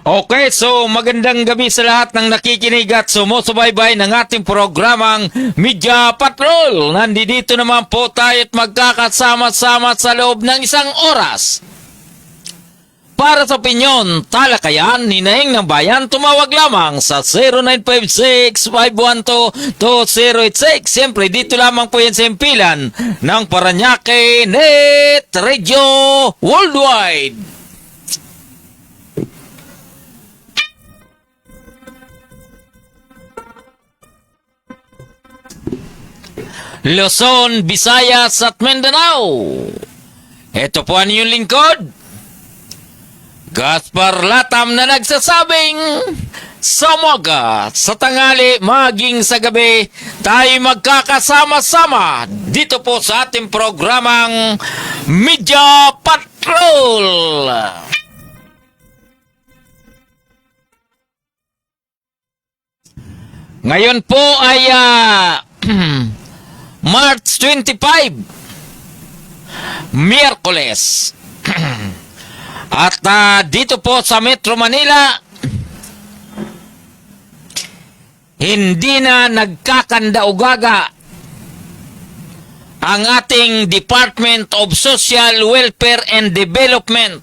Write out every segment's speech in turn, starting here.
Okay, so magandang gabi sa lahat ng nakikinig at sumusubaybay ng ating programang Media Patrol. Nandito naman po tayo at magkakasama-sama sa loob ng isang oras. Para sa opinyon, talakayan, hinaing ng bayan, tumawag lamang sa 0956-512-2086. Siyempre, dito lamang po yan sa impilan ng Paranaque Net Radio Worldwide. Luzon, Visayas at Mindanao. Ito po ang inyong lingkod, Gaspar Latam, na nagsasabing sa umaga, sa tanghali, maging sa gabi, tayo magkakasama-sama dito po sa ating programang Media Patrol. Ngayon po ay March 25, Miyerkules. At dito po sa Metro Manila, hindi na nagkakanda-ugaga ang ating Department of Social Welfare and Development.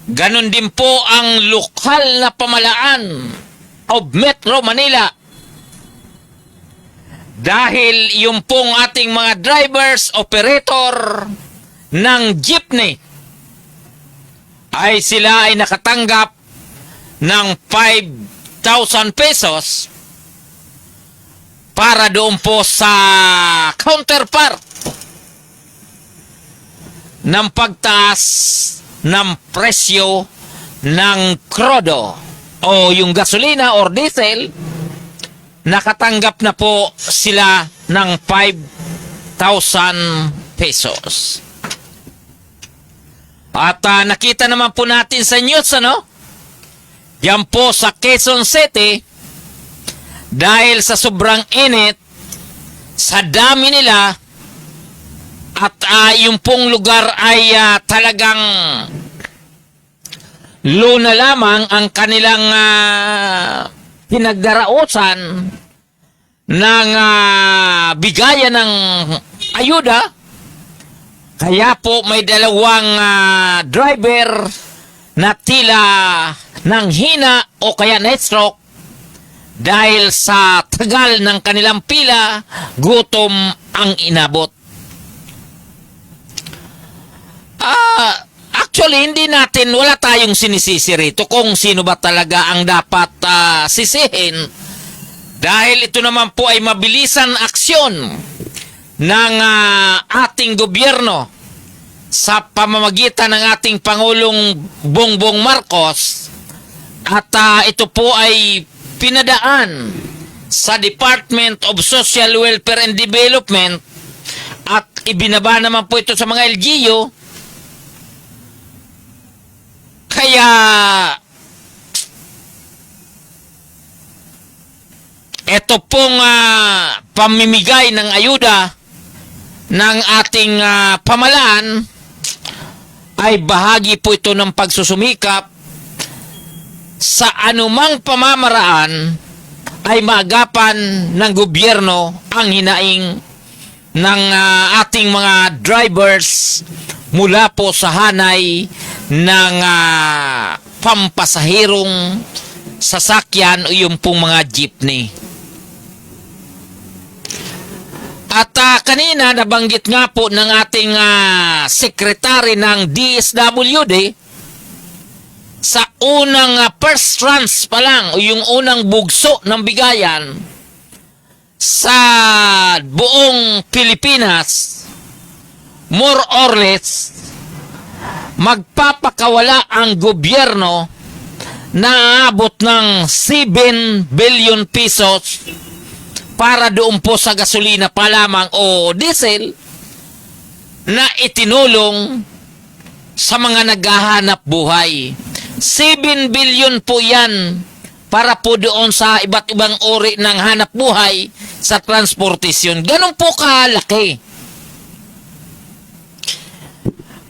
Ganon din po ang lokal na pamalaan of Metro Manila. Dahil yung pong ating mga drivers, operator ng jeepney, ay sila ay nakatanggap ng 5,000 pesos para doon po sa counterpart ng pagtaas ng presyo ng krodo o yung gasolina or diesel. Nakatanggap na po sila ng 5,000 pesos. At nakita naman po natin sa news, yan po sa Quezon City, dahil sa sobrang init, sa dami nila, at yung pong lugar ay talagang low na lamang ang kanilang pinagdarausan ng bigayan ng ayuda. Kaya po may dalawang driver na tila ng hina o kaya na-stroke dahil sa tagal ng kanilang pila, gutom ang inabot. Actually, wala tayong sinisisi rito kung sino ba talaga ang dapat sisihin. Dahil ito naman po ay mabilisan aksyon ng ating gobyerno sa pamamagitan ng ating Pangulong Bongbong Marcos, at ito po ay pinadaan sa Department of Social Welfare and Development at ibinaba naman po ito sa mga LGU. Kaya ito pong pamimigay ng ayuda ng ating pamalaan ay bahagi po ito ng pagsusumikap sa anumang pamamaraan ay maagapan ng gobyerno ang hinaing ng ating mga drivers mula po sa hanay ng pampasahirong sasakyan o yung pong mga jeepney. At kanina nabanggit nga po ng ating sekretary ng DSWD sa unang first trans pa lang o yung unang bugso ng bigayan sa buong Pilipinas, more or less, magpapakawala ang gobyerno na aabot ng 7 billion pesos para doon po sa gasolina pa lamang o diesel na itinulong sa mga naghahanap buhay. 7 billion po yan para po doon sa iba't ibang uri ng hanap buhay sa transportasyon. Ganun po kalaki.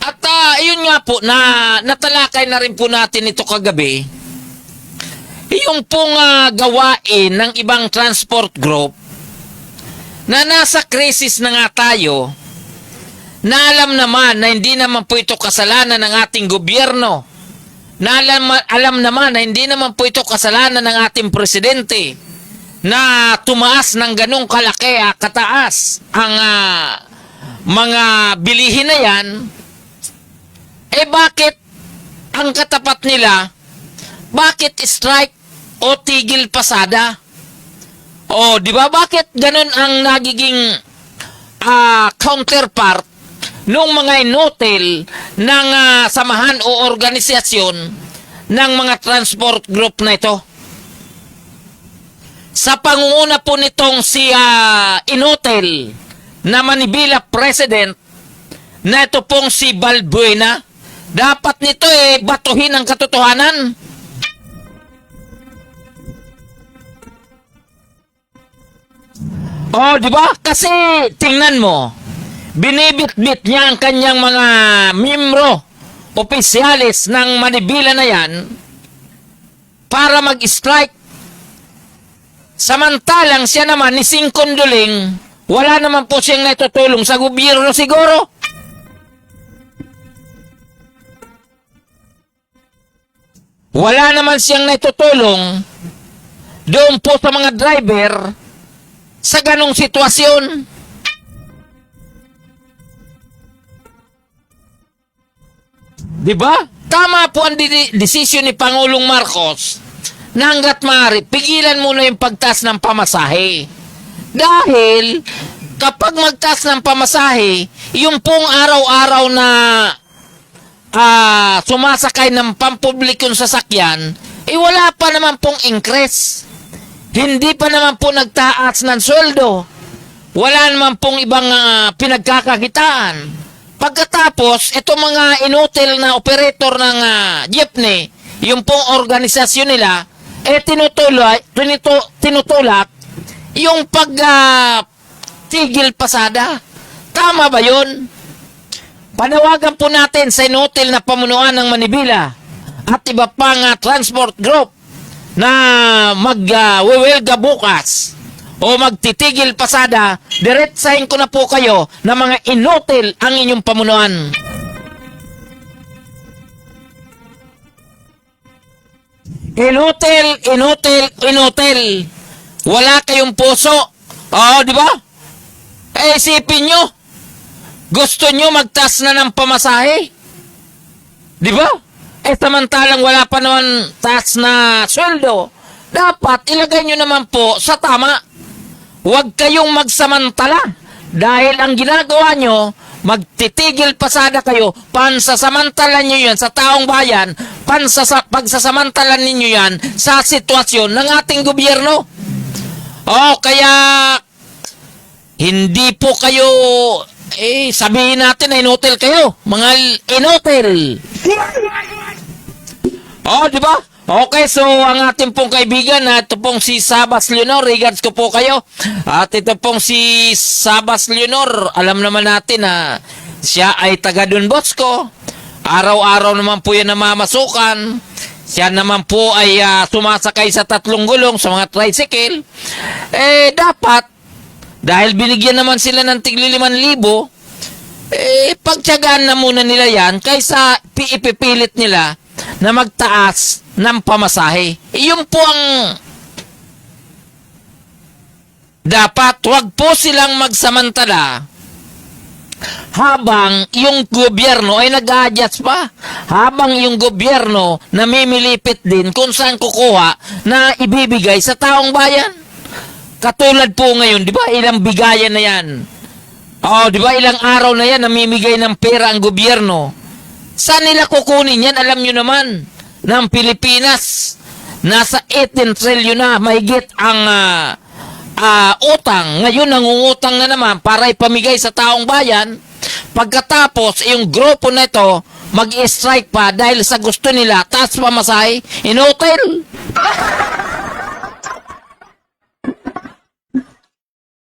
At ayun nga po, natalakay na rin po natin ito kagabi. Yung pong gawain ng ibang transport group na nasa krisis na nga tayo, na alam naman na hindi naman po ito kasalanan ng ating gobyerno, na alam naman na hindi naman po ito kasalanan ng ating presidente, na tumaas ng ganong kalaki, kataas ang mga bilihin na yan, bakit ang katapat nila, bakit strike o tigil pasada? O, di ba, bakit ganun ang nagiging counterpart nung mga inotel ng samahan o organisasyon ng mga transport group na ito? Sa pangunguna po nitong si inotel na Manibela President, na ito pong si Balbuena, dapat nito batuhin ang katotohanan. Oh, di ba? Kasi tingnan mo, binibit-bit niya ang kanyang mga miyembro, opisyalis ng Manibela na yan para mag-strike. Samantalang siya naman ni Sing Condoling, wala naman po siyang naitutulong sa gobyerno siguro. Wala naman siyang naitutulong doon po sa mga driver sa ganong sitwasyon. Diba? Tama po ang desisyon ni Pangulong Marcos na hanggat maaari, pigilan muna yung pagtaas ng pamasahe. Dahil kapag magtaas ng pamasahe, yung pong araw-araw na sumasakay ng pampublikong sasakyan, wala pa naman pong increase. Hindi pa naman po nagtaas ng sweldo. Wala naman pong ibang pinagkakakitaan. Pagkatapos, itong mga inotel na operator ng jeepney, yung pong organisasyon nila, tinutulak yung tigil pasada. Tama ba yun? Panawagan po natin sa inotel na pamunuan ng Manibela at iba pang transport group na magwewelga bukas o magtitigil pasada, diretsahin ko na po kayo na mga inotel ang inyong pamunuan. Inotel. Wala kayong puso. Oo, di ba? Isipin nyo, gusto nyo magtaas na ng pamasahe. Di ba? Samantalang wala pa naman taas na sweldo. Dapat ilagay nyo naman po sa tama. Huwag kayong magsamantala. Dahil ang ginagawa nyo, magtitigil pasada kayo, pansasamantalan nyo yan sa taong bayan, pagsasamantalan ninyo yan sa sitwasyon ng ating gobyerno. Kaya hindi po kayo, sabihin natin na inotel kayo, mga inotel. Di ba? Okay, so ang ating pong kaibigan, ito pong si Sabas Leonor, regards ko po kayo. At ito pong si Sabas Leonor, alam naman natin na siya ay taga Don Bosco. Araw-araw naman po yan namamasukan. Siya naman po ay sumasakay sa 3 gulong sa mga tricycle. Dapat, dahil binigyan naman sila ng tigli 5,000, pagtiyagaan na muna nila yan kaysa ipipilit nila na magtaas ng pamasahe. Iyon po ang dapat. Huwag po silang magsamantala habang yung gobyerno ay nag-a-adjust pa. Habang yung gobyerno namimilipit din kung saan kukuha na ibibigay sa taong bayan. Katulad po ngayon, di ba, ilang bigayan na yan. Di ba, ilang araw na yan namimigay ng pera ang gobyerno. Saan nila kukunin yan? Alam nyo naman, ng Pilipinas, nasa 18 trilyon na mahigit ang utang. Ngayon, nangungutang na naman para ipamigay sa taong bayan. Pagkatapos, yung grupo na ito, mag-strike pa dahil sa gusto nila, taas pamasahe, in hotel.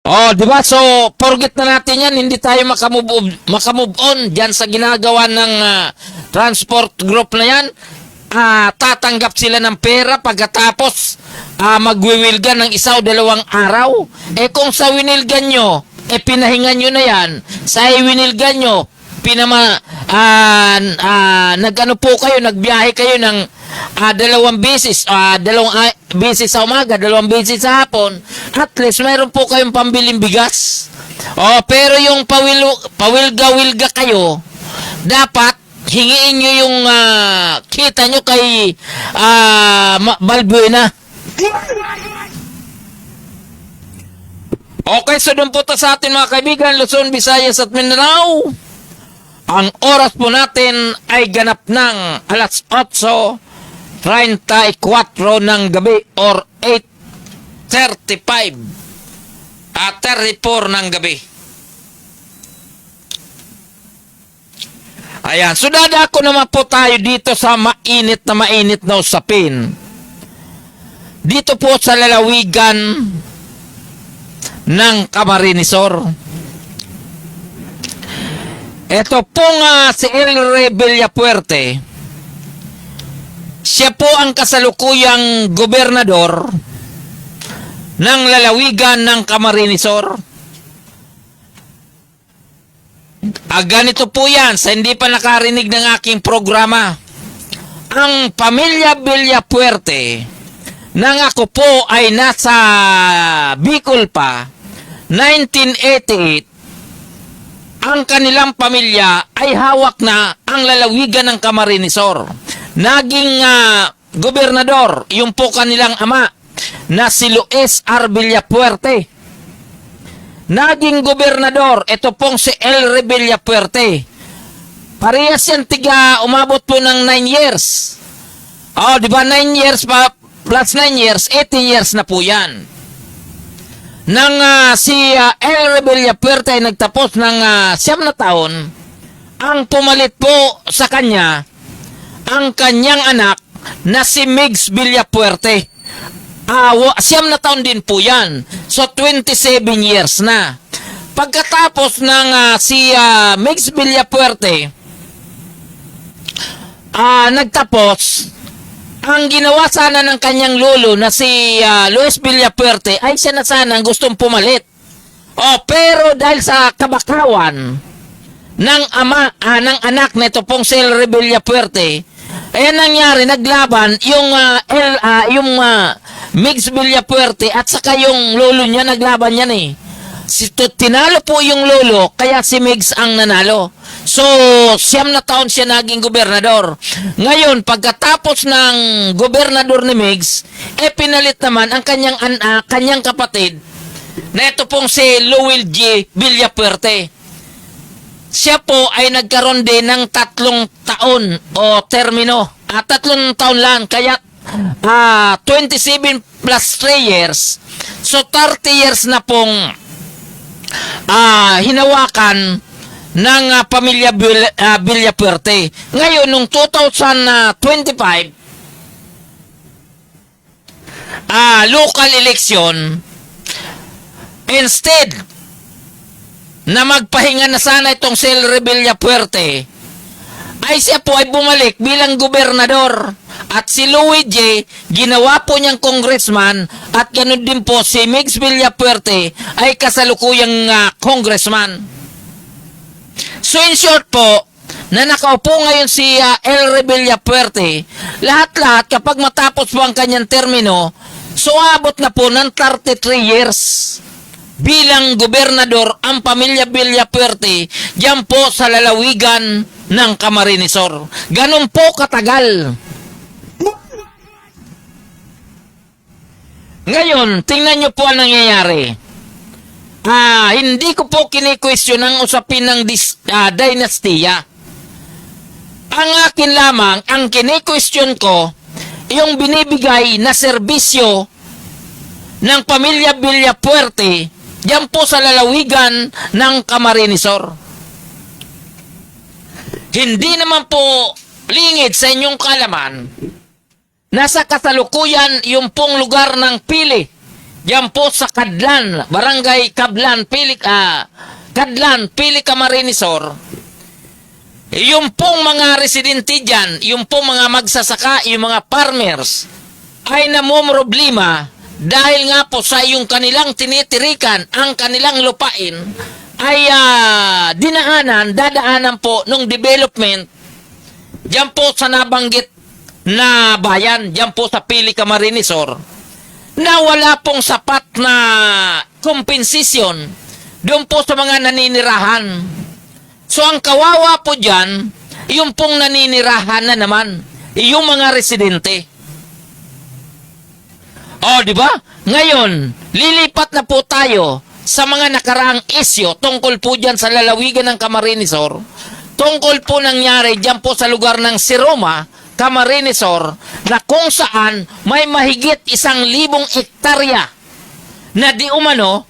Oh, di ba? So, forget na natin yan. Hindi tayo makamove on dyan sa ginagawa ng transport group na yan. Tatanggap sila ng pera pagkatapos magwiwilgan ng 1 o 2 araw. Eh kung sa winilgan nyo, pinahingan nyo na yan. Sa winilgan nyo, nagano po kayo, nagbiyahe kayo ng 2 beses, 2 beses sa umaga, 2 beses sa hapon, at least mayroon po kayong pambiling bigas. Pero yung pawilga-wilga kayo, dapat hingiin nyo yung kita nyo kay Balbuena. Okay, so doon po sa atin mga kaibigan, Luzon, Visayas at Mindanao. Ang oras po natin ay ganap ng alas 8:34 ng gabi or 8:34 ng gabi. Ayan, so dadako naman po tayo dito sa mainit na usapin. Dito po sa lalawigan ng Camarines-Sur. Ito pong si El Villapuerte, siya po ang kasalukuyang gobernador ng lalawigan ng Camarines-Sur. Ganito po yan, sa hindi pa nakarinig ng aking programa. Ang pamilya Villapuerte, nang ako po ay nasa Bicol pa, 1988, ang kanilang pamilya ay hawak na ang lalawigan ng Camarines-Sur. Naging gobernador, yung po kanilang ama, na si Luis R. Villapuerte. Naging gobernador, ito pong si El Villapuerte. Parehas yan, umabot po ng 9 years. Di ba 9 years pa, plus 9 years, 18 years na po yan. Nang si El Villapuerte ay nagtapos ng 9 na taon, ang pumalit po sa kanya, ang kanyang anak na si Migs Villapuerte. 9 na taon din po yan. So, 27 years na. Pagkatapos ng si Migs Villapuerte, nagtapos, ang ginawa sana ng kanyang lolo na si Luis Villapuerte ay siya na sana ang gustong pumalit. Pero dahil sa kabakawan ng ama, ng anak na ito pong si El Villapuerte, ayan nangyari, naglaban yung Migs Villapuerte at saka yung lolo niya, naglaban yan eh. Tinalo po yung lolo, kaya si Migs ang nanalo. So, 9 na taon siya naging gobernador. Ngayon, pagkatapos ng gobernador ni Migs, pinalit naman ang kanyang kapatid na ito pong si Luis G. Villapuerte. Siya po ay nagkaroon din ng 3 taon o termino. 3 taon lang, kaya 27 plus 3 years. So, 30 years na pong hinawakan ng pamilya Villapuerte. Ngayon, nung 2025, local election, instead na magpahinga na sana itong si El Villapuerte, ay siya po ay bumalik bilang gobernador. At si Luis J. ginawa po niyang congressman, at ganoon din po si Migs Villapuerte ay kasalukuyang congressman. So in short po, na nakaupo ngayon si El Villapuerte, lahat-lahat kapag matapos po ang kanyang termino, so abot na po ng 33 years bilang gobernador ang pamilya Villapuerte diyan po sa lalawigan ng Camarines-Sur. Ganon po katagal. Ngayon, tingnan nyo po ang nangyayari. Hindi ko po kini-question ang usapin ng dinastiya. Ang akin lamang, ang kini-question ko, yung binibigay na serbisyo ng pamilya Villapuerte diyan po sa lalawigan ng Camarines-Sur. Hindi naman po lingid sa inyong kalaman, nasa kasalukuyan yung pong lugar ng Pili, Diyan po sa Kadlan, Barangay Kadlan, Kadlan, Pili Camarinesor. Yung pong mga residente dyan, yung pong mga magsasaka, yung mga farmers, ay namumroblema dahil nga po sa yung kanilang tinitirikan, ang kanilang lupain, ay dadaanan po ng development dyan po sa nabanggit na bayan, dyan po sa Pili Camarinesor, na wala pong sapat na kompensasyon doon po sa mga naninirahan. So ang kawawa po dyan, yung pong naninirahan na naman, yung mga residente. O, di ba? Ngayon, lilipat na po tayo sa mga nakaraang isyo tungkol po dyan sa lalawigan ng Camarinesor. Tungkol po nangyari dyan po sa lugar ng Siroma, Camarinesor, na kung saan may mahigit 1,000 hektarya na di umano,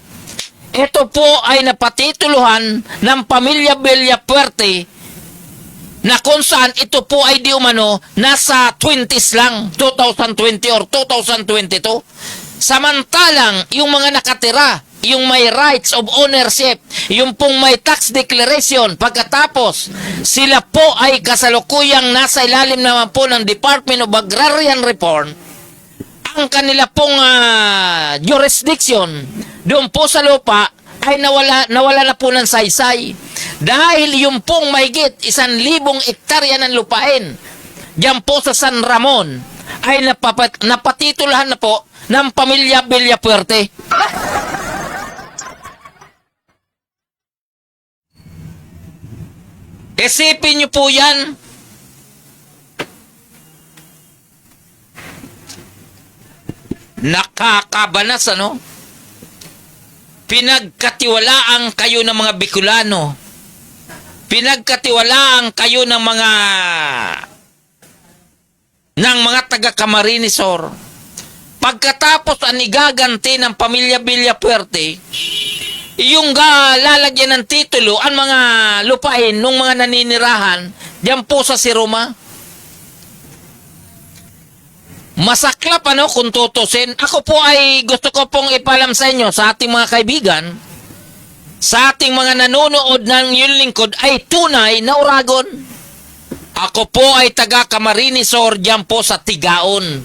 ito po ay napatituluhan ng pamilya Villapuerte, na kung saan ito po ay di umano nasa 20s lang, 2020 or 2022. Samantalang yung mga nakatira, yung may rights of ownership, yung pong may tax declaration, pagkatapos sila po ay kasalukuyang nasa ilalim naman po ng Department of Agrarian Reform, ang kanila pong jurisdiction doon po sa lupa ay nawala na po ng saysay. Dahil yung pong mahigit 1,000 hektarya ng lupain diyan po sa San Ramon ay napatitulahan na po ng pamilya Villapuerte. Isipin niyo po yan. Nakakabanas, ano? Pinagkatiwalaan kayo ng mga Bicolano. Pinagkatiwalaan kayo ng mga taga Camarinesor. Pagkatapos ang igaganti ng pamilya Villapuerte, yung lalagyan ng titulo ang mga lupain ng mga naninirahan diyan po sa Siroma. Masaklap, ano, kung tutusin. Ako po ay gusto ko pong ipalam sa inyo, sa ating mga kaibigan, sa ating mga nanonood ng yung lingkod, ay tunay na Uragon. Ako po ay taga Camarinesor diyan po sa Tigaon.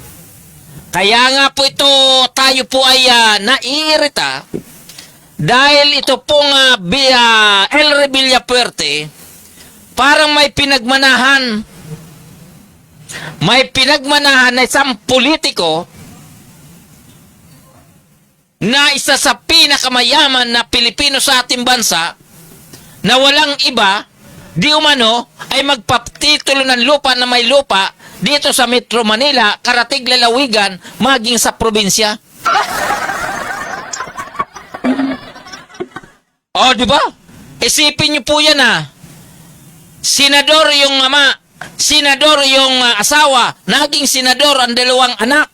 Kaya nga po ito, tayo po ay naiirita dahil ito pong El Villapuerte, parang may pinagmanahan na isang politiko na isa sa pinakamayaman na Pilipino sa ating bansa, na walang iba di umano ay magpatitulo ng lupa na may lupa dito sa Metro Manila, Karatig, Lalawigan, maging sa probinsya. O, di ba? Isipin niyo po yan, senador yung ama, senador yung asawa, naging senador ang dalawang anak.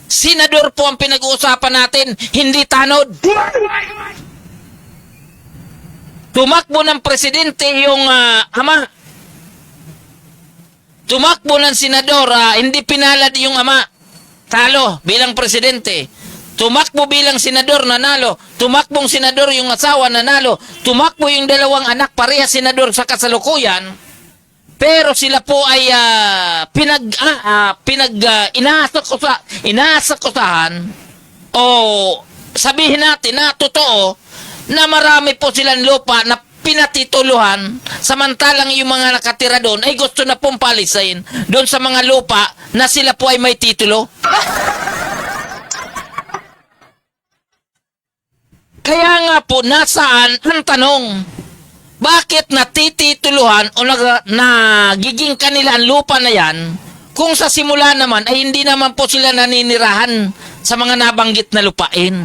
Senador po ang pinag-uusapan natin, hindi tanod. Tumakbo ng presidente yung ama. Tumakbo ng senador, hindi pinalad yung ama. Talo bilang presidente. Tumakbo bilang senador, nanalo. Tumakbong senador yung asawa, nanalo. Tumakbo yung dalawang anak, pareha senador sa kasalukuyan. Pero sila po ay inaasakusahan, o sabihin natin na totoo na marami po silang lupa na pinatituluhan, samantalang yung mga nakatira doon ay gusto na pong palisain doon sa mga lupa na sila po ay may titulo. Kaya nga po, nasaan ang tanong? Bakit natitituluhan o nagiging kanila ang lupa na yan kung sa simula naman ay hindi naman po sila naninirahan sa mga nabanggit na lupain?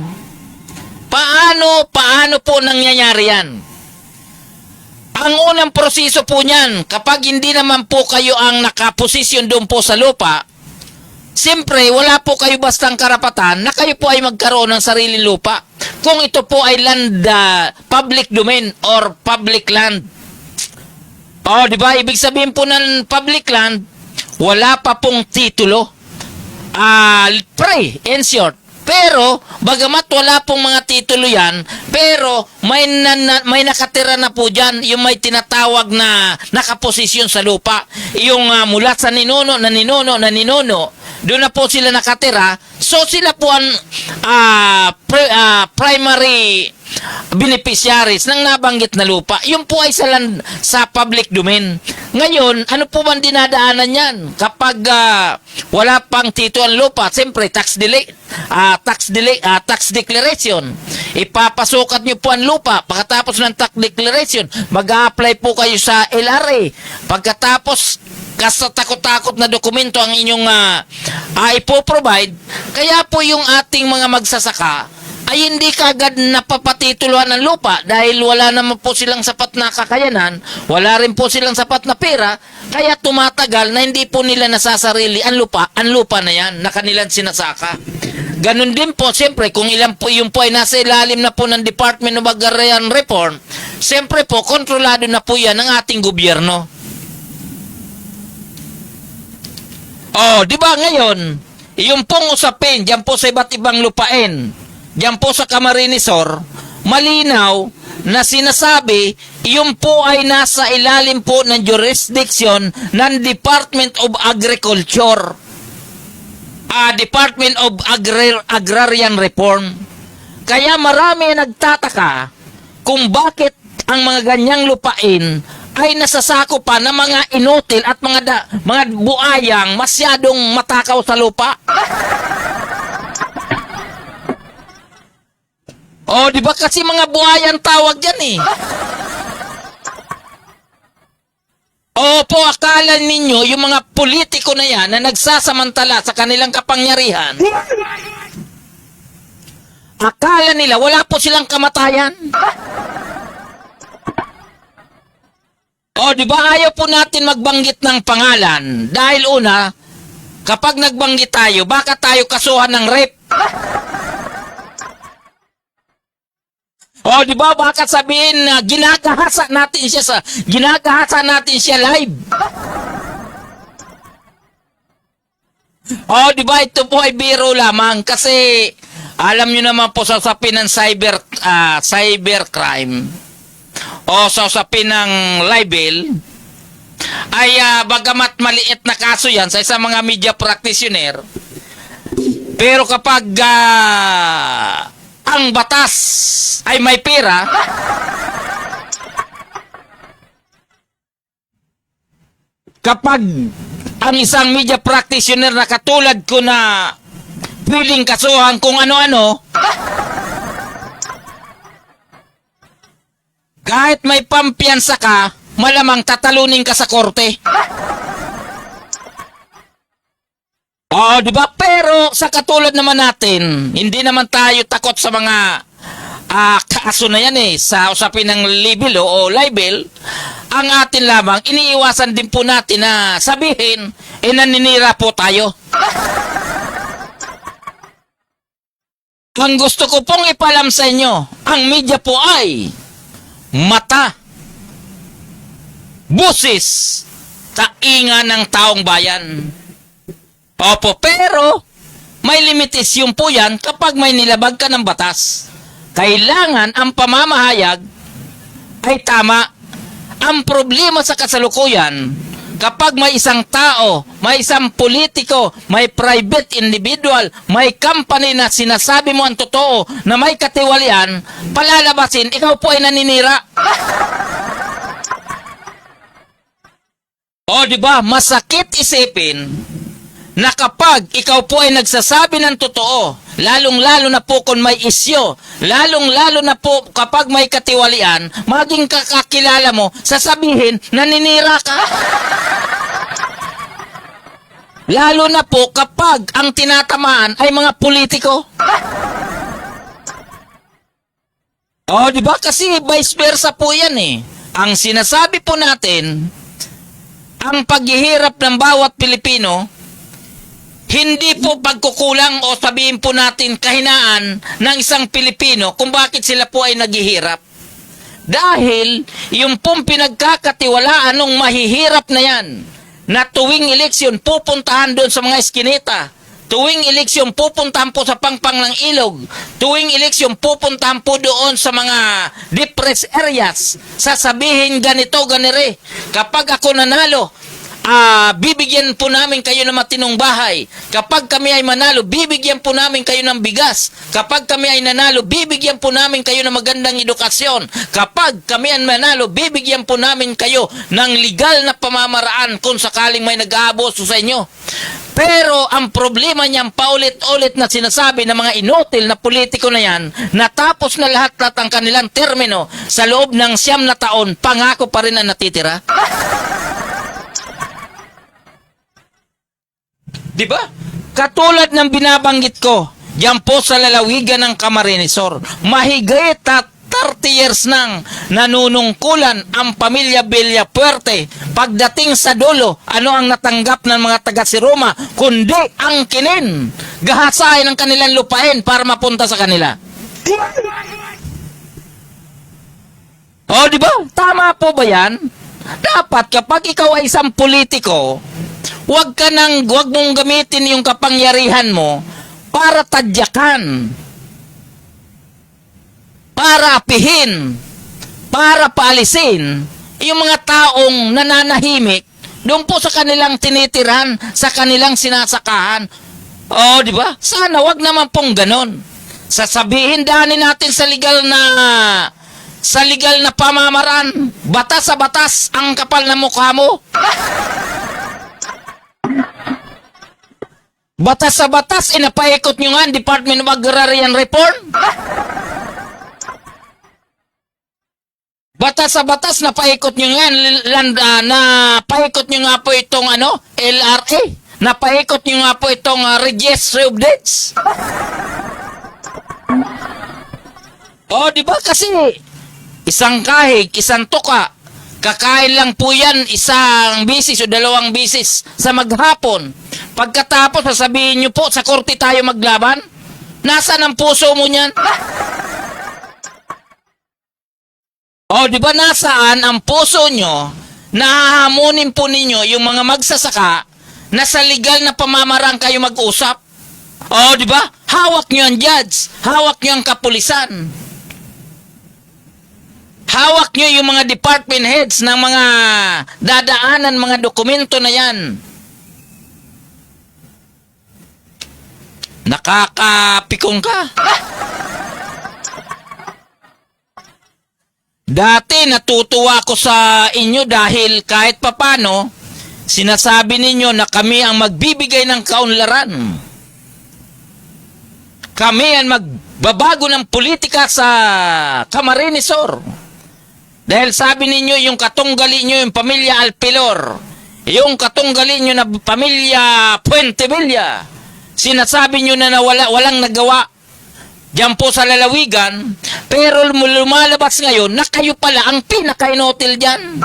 Paano po nangyayari yan? Ang unang proseso po niyan, kapag hindi naman po kayo ang nakaposisyon doon po sa lupa, siyempre wala po kayo bastang karapatan na kayo po ay magkaroon ng sariling lupa. Kung ito po ay land, public domain or public land. O, di ba? Ibig sabihin po ng public land, wala pa pong titulo. In short, Pero, bagamat wala pong mga titulo yan, pero may nakatira na po dyan, yung may tinatawag na nakaposisyon sa lupa. Yung mula sa ninuno, doon na po sila nakatira. So, sila po ang primary beneficiaries ng nabanggit na lupa. Yung po ay sa public domain. Ngayon, ano po bang dinadaanan yan? Kapag wala pang titulo ang lupa, siyempre tax declaration. Ipapasukat nyo po ang lupa. Pagkatapos ng tax declaration, mag-a-apply po kayo sa LRA. Pagkatapos, takot-takot na dokumento ang inyong ipoprovide. Kaya po yung ating mga magsasaka ay hindi kagad napapatituluhan ng lupa dahil wala naman po silang sapat na kakayanan, wala rin po silang sapat na pera, kaya tumatagal na hindi po nila nasasarili ang lupa na yan na kanilang sinasaka. Ganun din po, siyempre, kung ilan po yung po ay nasa ilalim na po ng Department of Agrarian Reform, siyempre po, kontrolado na po yan ng ating gobyerno. Oh, di ba ngayon, yung pong usapin, diyan po sa iba't ibang lupain, diyan po sa Camarinesor, malinaw na sinasabi, yung po ay nasa ilalim po ng jurisdiction ng Department of Agriculture, Department of Agrarian Reform. Kaya marami nagtataka kung bakit ang mga ganyang lupain ay nasasako pa ng mga inutil at mga buayang masyadong matakaw sa lupa. Oh, di ba kasi mga buhayan tawag dyan eh. Opo, akala ninyo yung mga politiko na yan na nagsasamantala sa kanilang kapangyarihan, akala nila wala po silang kamatayan. Oh, di ba ayaw po natin magbanggit ng pangalan dahil una, kapag nagbanggit tayo, baka tayo kasuhan ng rape. Oh, di ba baka sabihin na ginagahasa natin siya live. Oh, di ba ito po ay biro lamang kasi alam niyo naman po sa usapin ng cybercrime o sa usapin ng libel ay bagamat maliit na kaso yan sa isang mga media practitioner, pero kapag ang batas ay may pera, kapag ang isang media practitioner na katulad ko na pwedeng kasuhan kung ano-ano, kahit may pampiyansa ka, malamang tatalunin ka sa korte. Oh, di ba? Pero sa katulad naman natin, hindi naman tayo takot sa mga kaso na yan eh, sa usapin ng libel o libel. Ang atin lamang, iniiwasan din po natin na sabihin, naninira po tayo. Ang gusto ko pong ipalam sa inyo, ang media po ay mata, busis, tainga ng taong bayan. Opo, pero may limitasyon po yan kapag may nilabag ka ng batas. Kailangan ang pamamahayag ay tama. Ang problema sa kasalukuyan, kapag may isang tao, may isang politiko, may private individual, may company na sinasabi mo ang totoo na may katiwalian, palalabasin, ikaw po ay naninira. O, di ba? Masakit isipin na kapag ikaw po ay nagsasabi ng totoo, lalong-lalo na po kung may isyo, lalong-lalo na po kapag may katiwalian, maging kakakilala mo, sasabihin, naninira ka. Lalo na po kapag ang tinatamaan ay mga politiko. O, di ba? Kasi vice versa po yan eh. Ang sinasabi po natin, ang paghihirap ng bawat Pilipino, hindi po pagkukulang o sabihin po natin kahinaan ng isang Pilipino kung bakit sila po ay naghihirap. Dahil yung pong pinagkakatiwalaan ng mahihirap na yan, na tuwing eleksyon pupuntahan doon sa mga eskinita, Tuwing eleksyon, pupuntahan po sa pangpang ng ilog. Tuwing eleksyon, pupuntahan po doon sa mga depressed areas. Sasabihin ganito, ganire. Kapag ako nanalo, bibigyan po namin kayo ng matinong bahay. Kapag kami ay manalo, bibigyan po namin kayo ng bigas. Kapag kami ay nanalo, bibigyan po namin kayo ng magandang edukasyon. Kapag kami ay manalo, bibigyan po namin kayo ng legal na pamamaraan kung sakaling may nag-aabuso sa inyo. Pero ang problema niyang paulit-ulit na sinasabi ng mga inutil na politiko na yan, natapos na lahat ang kanilang termino sa loob ng 9 na taon, pangako pa rin ang natitira. Di ba? Katulad ng binabanggit ko, yan po sa lalawigan ng Camarines Sur, mahigit at 30 years nang nanunungkulan ang pamilya Villapuerte. Pagdating sa dulo, ano ang natanggap ng mga taga Siroma, kundi ang kinin. Gahasain ng kanilang lupain para mapunta sa kanila. O, di ba? Tama po ba yan? Dapat kapag ikaw ay isang politiko, huwag mong gamitin yung kapangyarihan mo para tadyakan, para apihin, para paalisin yung mga taong nananahimik doon po sa kanilang tinitiran, sa kanilang sinasakahan. O, di ba? Sana wag naman pong ganon. Sasabihin daanin natin sa legal na pamamaraan. Batas sa batas ang kapal na mukha mo. Batas sa batas, inapaikot nyo nga ang Department of Agrarian Reform. Batas sa batas, napaikot nyo nga, napaikot nyo nga po itong LRA. Napaikot nyo nga po itong Registry of Deeds. O, di ba? Kasi, isang kahig, isang tuka, kakain lang po yan isang bisis o 2 bisis sa maghapon. Pagkatapos, sasabihin nyo po, sa korte tayo maglaban? Nasaan ang puso mo niyan? O, di ba nasaan ang puso nyo? Nahahamunin po ninyo yung mga magsasaka na sa legal na pamamaraan kayo mag-usap. O, di ba? Hawak nyo ang judge. Hawak nyo ang kapulisan. Hawak nyo yung mga department heads ng mga dadaanan, mga dokumento na yan. Nakakapikong ka. Dati natutuwa ko sa inyo dahil kahit papano, sinasabi ninyo na kami ang magbibigay ng kaunlaran. Kami ang magbabago ng politika sa Camarines Sur. Dahil sabi ninyo yung katunggali nyo yung pamilya Alpilor, yung katunggali nyo na pamilya Puente Villa, sinasabi nyo na walang nagawa diyan po sa lalawigan, pero lumalabas ngayon na kayo pala ang pinaka-inutil dyan.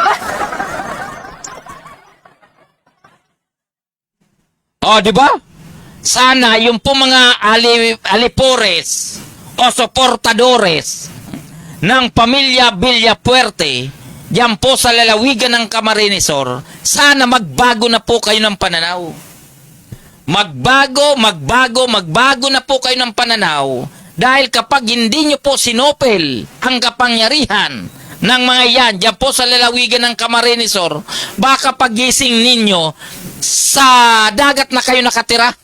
O, di ba? Sana yung po mga alipores o soportadores ng pamilya Villapuerte, diyan po sa lalawigan ng Camarines Sur, sana magbago na po kayo ng pananaw. Magbago na po kayo ng pananaw. Dahil kapag hindi nyo po sinopel ang kapangyarihan ng mga yan, dyan po sa lalawigan ng Camarines Sur, baka pagising ninyo, sa dagat na kayo nakatira.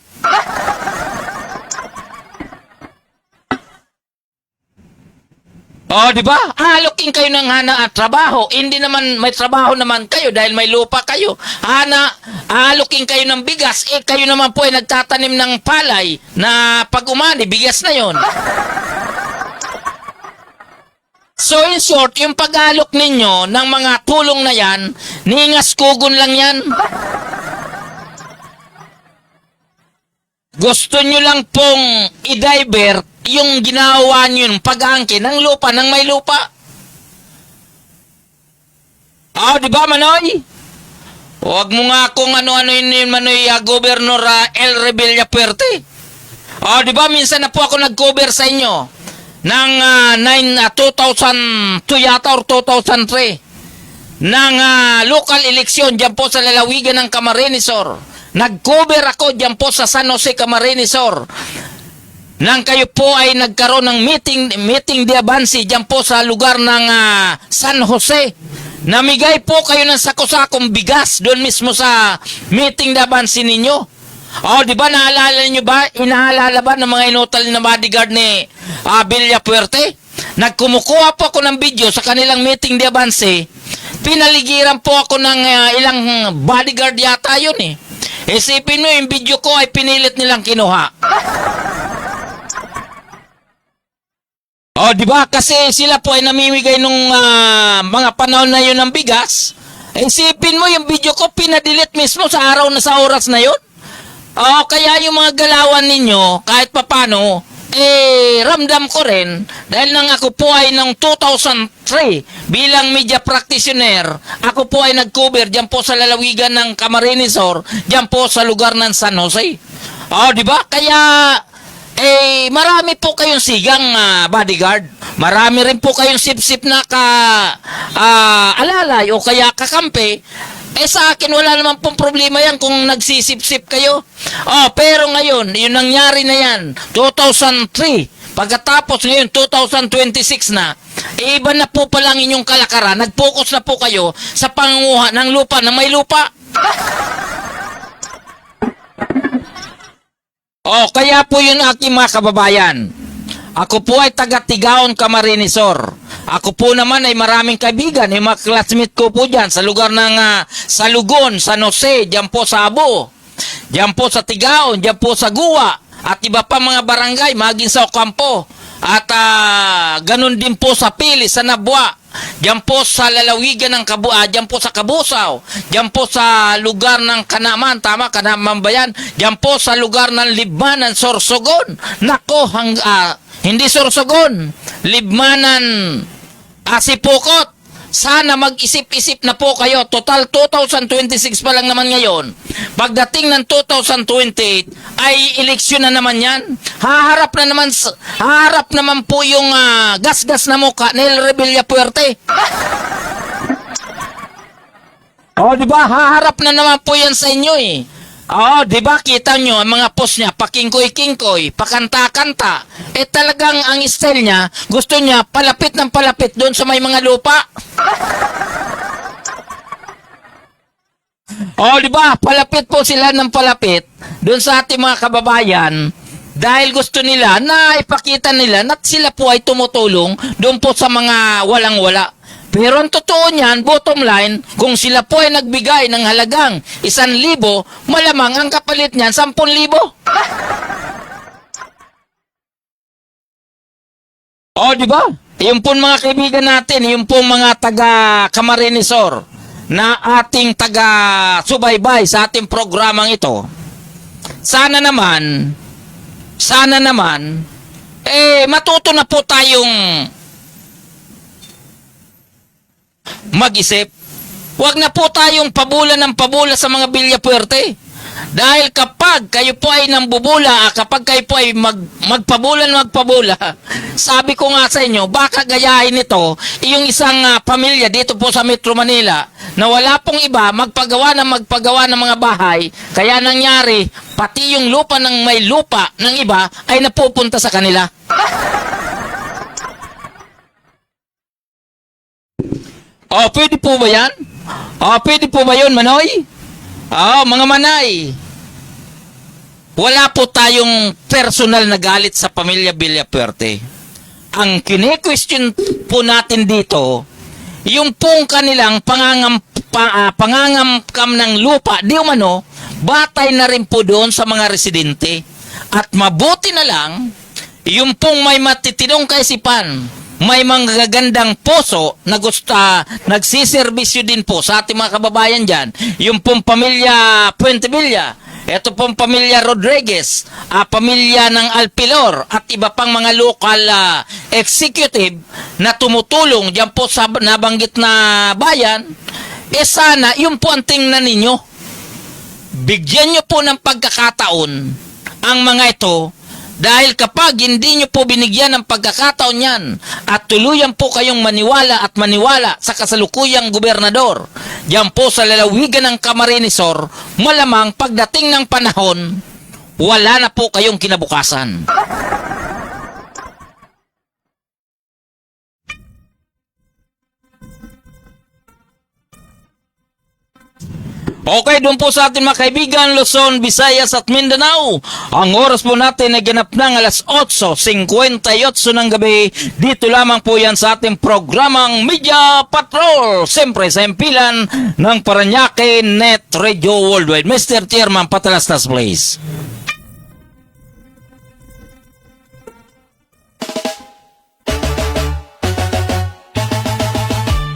O, di ba? Alokin kayo ng trabaho. Hindi naman may trabaho naman kayo dahil may lupa kayo. Alokin kayo ng bigas. Kayo naman po ay nagtatanim ng palay na pag umani, bigas na yon. So, in short, yung pag-alok ninyo ng mga tulong na yan, ningas kugon lang yan. Gusto nyo lang pong i-divert yung ginawa nyo yung pag-angkin ng lupa, ng may lupa. Di ba, Manoy? Huwag mo nga kung ano-ano yun, Manoy, Governor El Rebilla Puerte. Di ba, minsan na po ako nag-cover sa inyo ng 2002 yata or 2003 ng local election dyan po sa lalawigan ng Camarines Sur. Nag-cover ako dyan po sa San Jose, Camarines Sur. Nang kayo po ay nagkaroon ng meeting de avance dyan po sa lugar ng San Jose. Namigay po kayo ng sako-sakong bigas doon mismo sa meeting de avance ninyo. Di ba naalala niyo ba? Inaalala ba ng mga inutal na bodyguard ni Villapuerte? Nagkumukuha po ako ng video sa kanilang meeting de avance. Pinaligiran po ako ng ilang bodyguard yata yun eh. Isipin mo, yung video ko ay pinilit nilang kinuha. Di ba? Kasi sila po ay namimigay nung mga panahon na yun ng bigas. Isipin mo, yung video ko pinadilit mismo sa araw na sa oras na yun. Kaya yung mga galawan ninyo, kahit papano, ramdam ko rin, dahil nang ako po ay ng 2003, bilang media practitioner, ako po ay nag-cover dyan po sa lalawigan ng Camarines Sur, dyan po sa lugar ng San Jose. Di ba? Kaya, marami po kayong sigang bodyguard. Marami rin po kayong sip-sip na alalay o kaya kakampi. Sa akin, wala naman pong problema yan kung nagsisip-sip kayo. Pero ngayon, yung nangyari na yan, 2003, pagkatapos ngayon, 2026 na, iba na po palang inyong kalakaran, nag-focus na po kayo sa pangunguha ng lupa na may lupa. Kaya po yun aking mga kababayan. Ako po ay taga-Tigaon, Camarines Sur. Ako po naman ay maraming kaibigan, yung mga classmate ko po dyan sa lugar ng Salugon, San Jose, dyan po sa Abo, dyan po sa Tigaon, dyan po sa Guwa, at iba pa mga barangay, maging sa Ocampo, at ganun din po sa Pili, sa Nabwa, dyan po sa lalawigan ng dyan po sa Kabusaw, dyan po sa lugar ng Kanaman, Kanaman ba yan? Dyan po sa lugar ng Libmanan, Sorsogon. Nako, hindi Sorsogon, Libmanan, Sipokot. Sana mag-isip-isip na po kayo. Total 2026 pa lang naman ngayon. Pagdating ng 2028 ay eleksyon na naman yan. Haharap naman po yung gas-gas na mukha ni Villapuerte. Di ba? Haharap na naman po yan sa inyo eh. Di ba kita nyo ang mga post niya, pakingkoy-kingkoy, pakanta-kanta. Talagang ang style niya, gusto niya palapit ng palapit doon sa may mga lupa. Di ba? Palapit po sila ng palapit doon sa ating mga kababayan dahil gusto nila na ipakita nila na sila po ay tumutulong doon po sa mga walang-wala. Pero ang totoo niyan, bottom line, kung sila po ay nagbigay ng halagang 1,000, malamang ang kapalit niyan 10,000. Di ba? Yung po mga kaibigan natin, yung po mga taga Camarines Sur na ating taga subaybay sa ating programang ito. Sana naman, matuto na po tayong mag-isip. Huwag na po tayong pabula ng pabula sa mga Villapuerte. Dahil kapag kayo po ay nambubula, kapag kayo po ay magpabula, sabi ko nga sa inyo, baka gayahin ito yung isang pamilya dito po sa Metro Manila na wala pong iba magpagawa ng mga bahay. Kaya nangyari, pati yung lupa ng may lupa ng iba ay napupunta sa kanila. Pwede po ba yan? Pwede po ba yun, Manoy? Mga Manay. Wala po tayong personal na galit sa pamilya Villapuerte. Ang kine-question po natin dito, yung pong kanilang pangangamkam ng lupa, di umano, batay na rin po doon sa mga residente. At mabuti na lang, yung pong may matitinong kaisipan, may mga gagandang poso na nagsiservisyo din po sa ating mga kababayan dyan. Yung pong pamilya Puentevilla, ito pong pamilya Rodriguez, pamilya ng Alpilor at iba pang mga local executive na tumutulong dyan po sa nabanggit na bayan. Sana, yun po ang tingnan ninyo. Bigyan nyo po ng pagkakataon ang mga ito. Dahil kapag hindi nyo po binigyan ng pagkakataon yan at tuluyan po kayong maniwala sa kasalukuyang gobernador Diyan po sa lalawigan ng Camarines Sur, malamang pagdating ng panahon, wala na po kayong kinabukasan. Okay, doon po sa ating mga kaibigan, Luzon, Visayas at Mindanao. Ang oras po natin ay ganap ng alas 8:58 ng gabi. Dito lamang po yan sa ating programang Media Patrol. Siyempre sa impilan ng Paranaque Net Radio Worldwide. Mr. Chairman, patalastas please.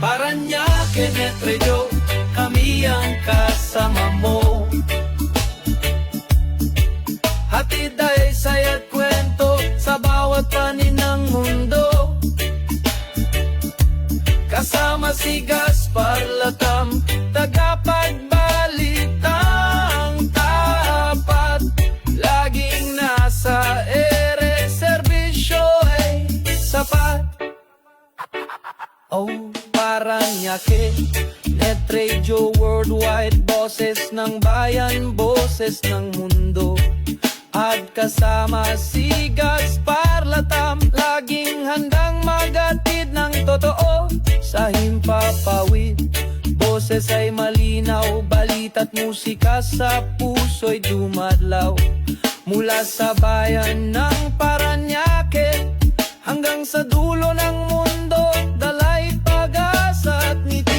Paranaque Net Radio, kami ang kasama mo. Hatid ay saya't kwento sa bawat panin ng mundo. Kasama si Gaspar Latam, tagapagbalitang tapat. Laging nasa ere, serbisyo ay sapat. Oh, Paranaque Net Radio Worldwide, boses ng bayan, boses ng mundo. At kasama si Gaspar Latam, laging handang magatid ng totoo sa himpapawid. Boses ay malinaw, balita't musika sa puso'y dumadlaw. Mula sa bayan ng Paranaque hanggang sa dulo ng mundo, dalay pag-asa at ngiti.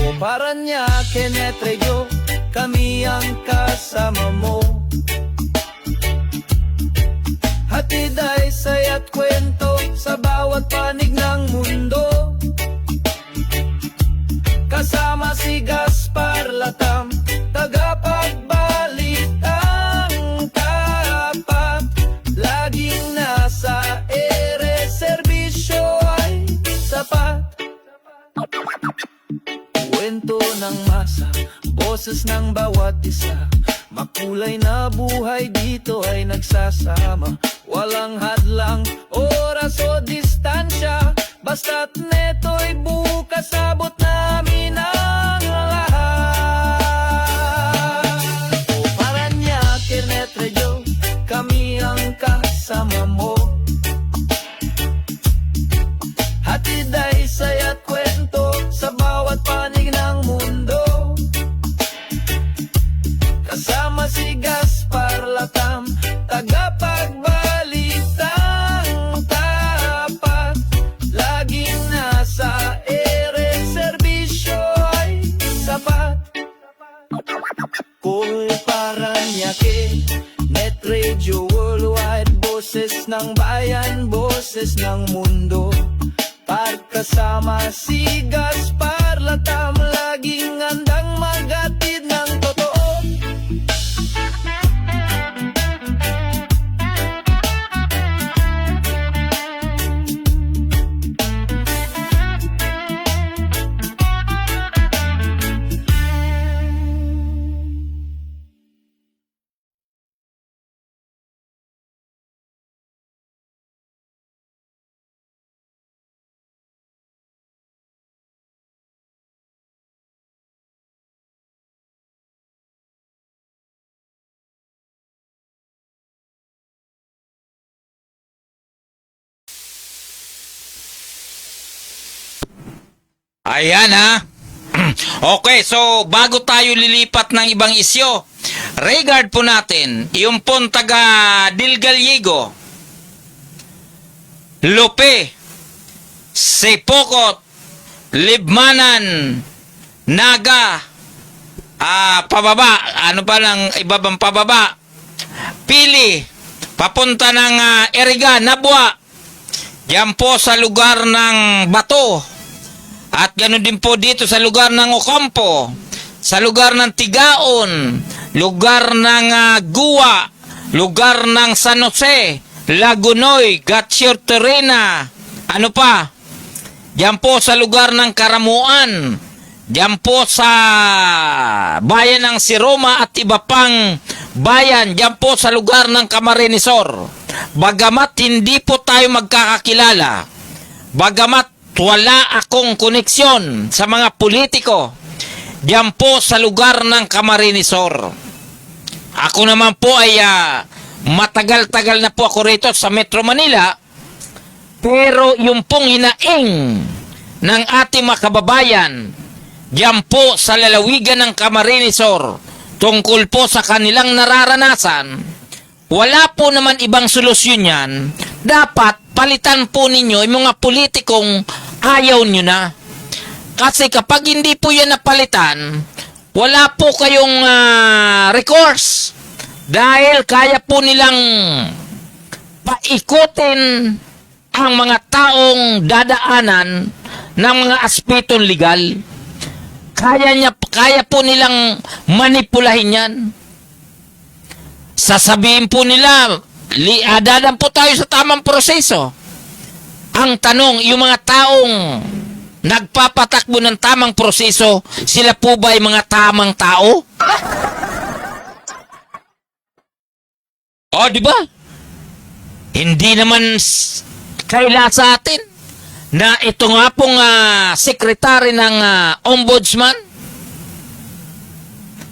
O Paranaque Net Radio, kami ang kasama mo. Hatid ay saya't kwento sa bawat panig ng mundo. Kasama si Gaspar Latam, tagapagbalitang tapat. Laging nasa ere, serbisyo ay sapat. Kwento ng masa, boses ng bawat isa. Makulay na buhay dito ay nagsasama. Walang hadlang, oras o distansya. Basta't neto'y bukas, abot namin ang lahat. O Paranaque Net Radio, kami ang kasama mo. Hatid ay saya't kwento sa bawat panig ng mundo. Kasama si Gaspar Latam, tagapagbalitang tapat. Laging nasa ere, serbisyo ay sapat. Kung Paranaque Net Radio Worldwide, boses ng bayan, boses ng mundo. Pagkasama si Gaspar Latam, laging handang magatid ng totoo. Ayan ha. Okay, so bago tayo lilipat ng ibang isyo, regard po natin yung pong taga Dilgaliego, Lupe, Sipokot, Libmanan, Naga, pababa, ano pa lang, ibabang pababa, Pili, papunta ng Eriga, Nabwa, yan po sa lugar ng Bato. At ganoon din po dito sa lugar ng Ocampo, sa lugar ng Tigaon, lugar ng Guwa, lugar ng San Jose, Lagunoy, Gatchor Terena, ano pa? Diyan po sa lugar ng Karamuan, diyan po sa bayan ng Siroma at iba pang bayan, diyan po sa lugar ng Camarines Sur. Bagamat hindi po tayo magkakakilala, bagamat wala akong koneksyon sa mga politiko diyan po sa lugar ng Camarinesor. Ako naman po ay matagal-tagal na po ako rito sa Metro Manila, pero yung pong hinaing ng ating mga kababayan diyan po sa lalawigan ng Camarinesor tungkol po sa kanilang nararanasan, wala po naman ibang solusyon yan. Dapat palitan po ninyo yung mga politikong ayaw nyo na. Kasi kapag hindi po yan napalitan, wala po kayong recourse. Dahil kaya po nilang paikutin ang mga taong dadaanan ng mga aspetong legal. Kaya po nilang manipulahin yan. Sasabihin po nila, dadaan po tayo sa tamang proseso. Ang tanong, yung mga taong nagpapatakbo ng tamang proseso, sila po ba ay mga tamang tao? O, di ba? Hindi naman kaila sa atin na ito nga pong sekretary ng ombudsman,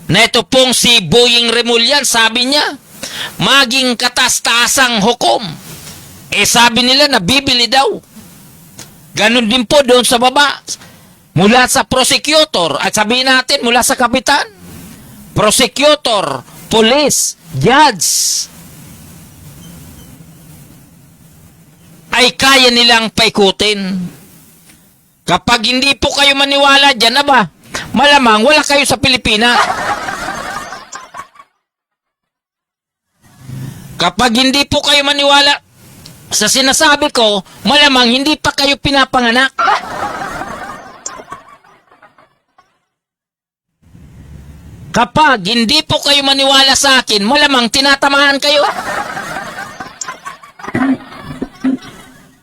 na ito pong si Boying Remulian, sabi niya, maging katas-taasang hukom. Sabi nila, nabibili daw. Ganon din po doon sa baba. Mula sa prosecutor, at sabihin natin, mula sa kapitan, prosecutor, police, judge, ay kaya nilang paikutin. Kapag hindi po kayo maniwala dyan, malamang wala kayo sa Pilipinas. Kapag hindi po kayo maniwala sa sinasabi ko, malamang hindi pa kayo pinapanganak. Kapag hindi po kayo maniwala sa akin, malamang tinatamaan kayo.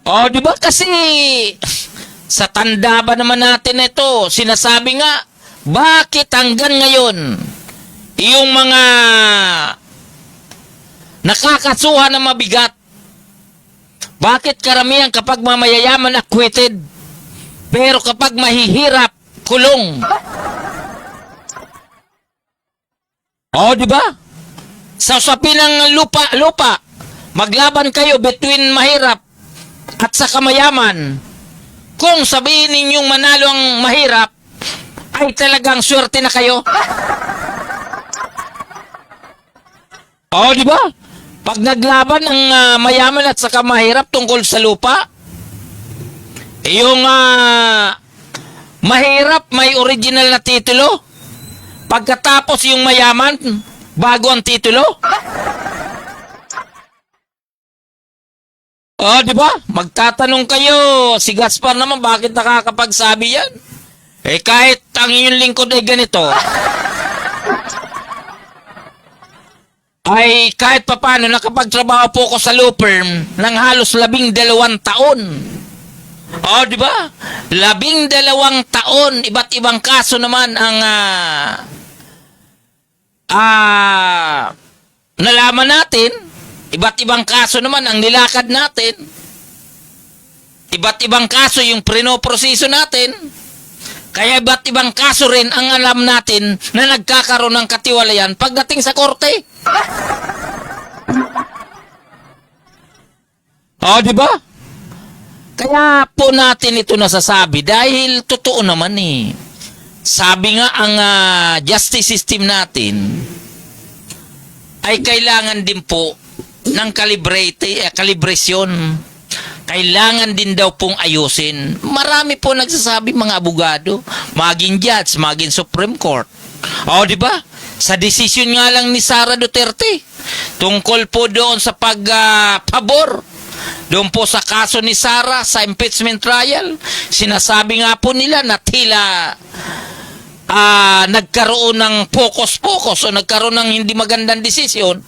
O, di ba? Kasi sa tanda ba naman natin ito, sinasabi nga, bakit hanggang ngayon, yung mga nakakasuhan na mabigat, bakit karamihan kapag mamayayaman acquitted, pero kapag mahihirap, kulong? O, di ba? Sa usapin ng lupa, maglaban kayo between mahirap at sa kamayaman. Kung sabihin ninyong manalo ang mahirap, ay talagang swerte na kayo. O, di ba? Pag naglaban ang mayaman at saka mahirap tungkol sa lupa, yung mahirap may original na titulo, pagkatapos yung mayaman, bago ang titulo. O, di ba? Magtatanong kayo, si Gaspar naman, bakit nakakapagsabi yan? Kahit ang inyong lingkod ay ganito, ay kahit papano nakapagtrabaho po ko sa law firm ng halos 12 taon. O, di ba? 12 taon, iba't ibang kaso naman ang nalaman natin. Iba't ibang kaso naman ang nilakad natin. Iba't ibang kaso yung prinoproseso natin. Kaya iba't ibang kaso rin ang alam natin na nagkakaroon ng katiwalayan pagdating sa korte. O, di ba? Kaya po natin ito nasasabi dahil totoo naman eh. Sabi nga ang justice system natin ay kailangan din po ng kalibresyon. Kailangan din daw pong ayusin. Marami po nagsasabi mga abogado, maging judge, maging Supreme Court. O, di ba? Sa desisyon nga lang ni Sara Duterte, tungkol po doon sa pagpabor, doon po sa kaso ni Sara sa impeachment trial, sinasabi nga po nila na tila nagkaroon ng focus-focus o nagkaroon ng hindi magandang desisyon.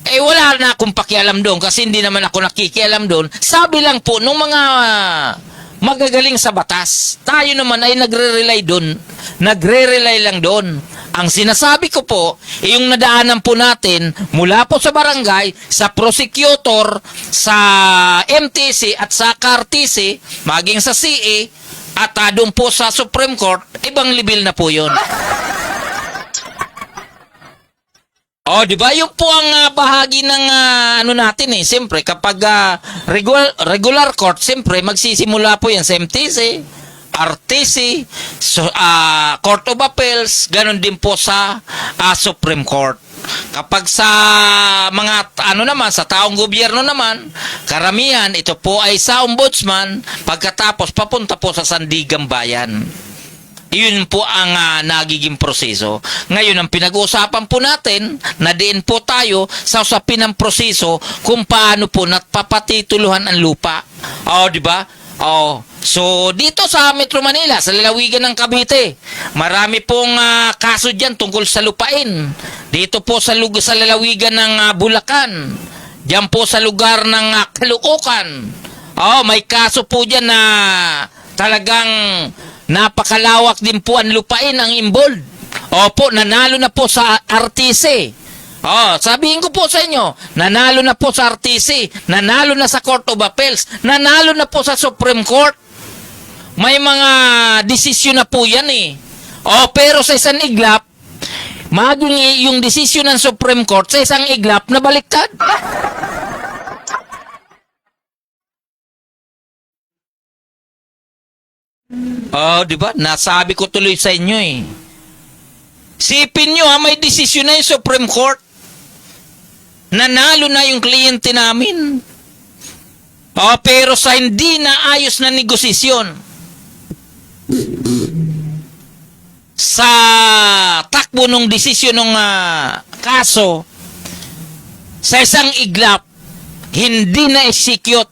Wala na akong pakialam doon kasi hindi naman ako nakikialam doon. Sabi lang po nung mga magagaling sa batas, tayo naman ay nagre-rely doon. Nagre-rely lang doon. Ang sinasabi ko po, yung nadaanan po natin mula po sa barangay, sa prosecutor, sa MTC at sa KRTC, maging sa CA, at doon po sa Supreme Court, ibang level na po yun. Di ba? Yung po ang bahagi ng ano natin Siyempre, kapag regular court, siyempre, magsisimula po yan sa MTC, RTC, Court of Appeals, ganun din po sa Supreme Court. Kapag sa mga naman, sa taong gobyerno naman, karamihan, ito po ay sa ombudsman, pagkatapos papunta po sa Sandigang Bayan. Yun po ang nagiging proseso. Ngayon, ang pinag-uusapan po natin, na diin po tayo sa usapin ng proseso kung paano po napapatituluhan ang lupa. Di ba? So, dito sa Metro Manila, sa lalawigan ng Cavite, marami pong kaso dyan tungkol sa lupain. Dito po sa lalawigan ng Bulacan, dyan po sa lugar ng Caloocan. May kaso po dyan na talagang napakalawak din po ang lupain ang involved. Opo, nanalo na po sa RTC. Sabihin ko po sa inyo, nanalo na po sa RTC, nanalo na sa Court of Appeals, nanalo na po sa Supreme Court. May mga desisyon na po yan pero sa isang iglap, maging yung desisyon ng Supreme Court sa isang iglap na baliktad. Di ba? Nasabi ko tuloy sa inyo Sipin nyo may desisyon na yung Supreme Court. Nanalo na yung kliyente namin. Pero sa hindi na ayos na negosasyon, sa takbo ng desisyon ng kaso, sa isang iglap, hindi na execute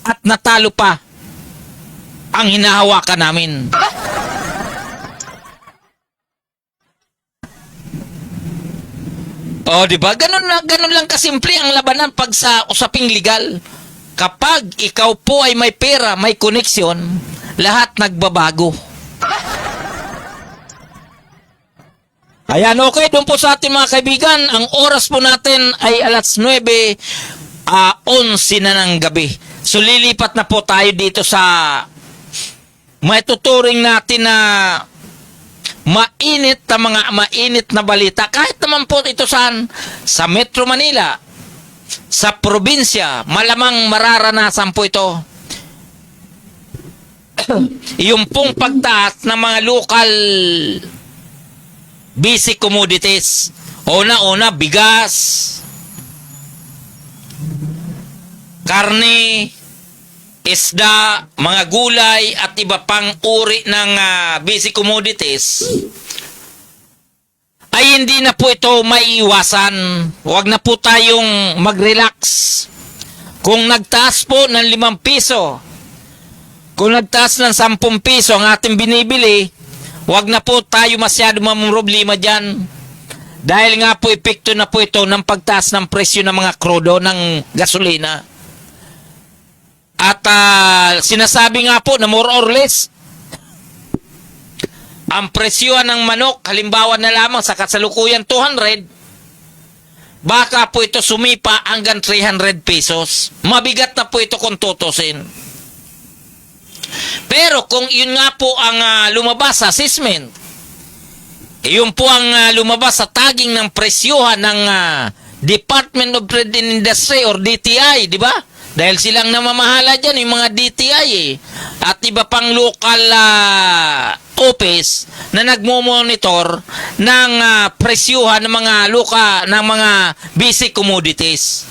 at natalo pa ang hinahawakan namin. Di ba? Ganun lang kasimple ang labanan pag sa usaping legal. Kapag ikaw po ay may pera, may koneksyon, lahat nagbabago. Ayan, okay. Doon po sa ating mga kaibigan, ang oras po natin ay alas 9:11 na ng gabi. So, lilipat na po tayo dito sa maituturing natin na mainit na balita. Kahit naman po ito sa Metro Manila, sa probinsya, malamang mararanasan po ito. Yung pong pagtaas ng mga local basic commodities. Una, bigas, karne, isda, mga gulay at iba pang uri ng basic commodities ay hindi na po ito maiiwasan. Huwag na po tayong mag-relax. Kung nagtaas po ng 5 piso, kung nagtaas ng 10 piso ang ating binibili, huwag na po tayo masyado mamroblema dyan. Dahil nga po epekto na po ito ng pagtaas ng presyo ng mga krudo ng gasolina. At sinasabi nga po na more or less, ang presyo ng manok, halimbawa na lamang sa kasalukuyan 200, baka po ito sumipa hanggang 300 pesos. Mabigat na po ito kung tutusin. Pero kung yun nga po ang lumabas sa assessment, yun po ang lumabas sa tagging ng presyohan ng Department of Trade and Industry or DTI, di ba? Dahil silang namamahala dyan, yung mga DTI at iba pang local office na nagmo-monitor ng presyuhan ng mga ng mga basic commodities.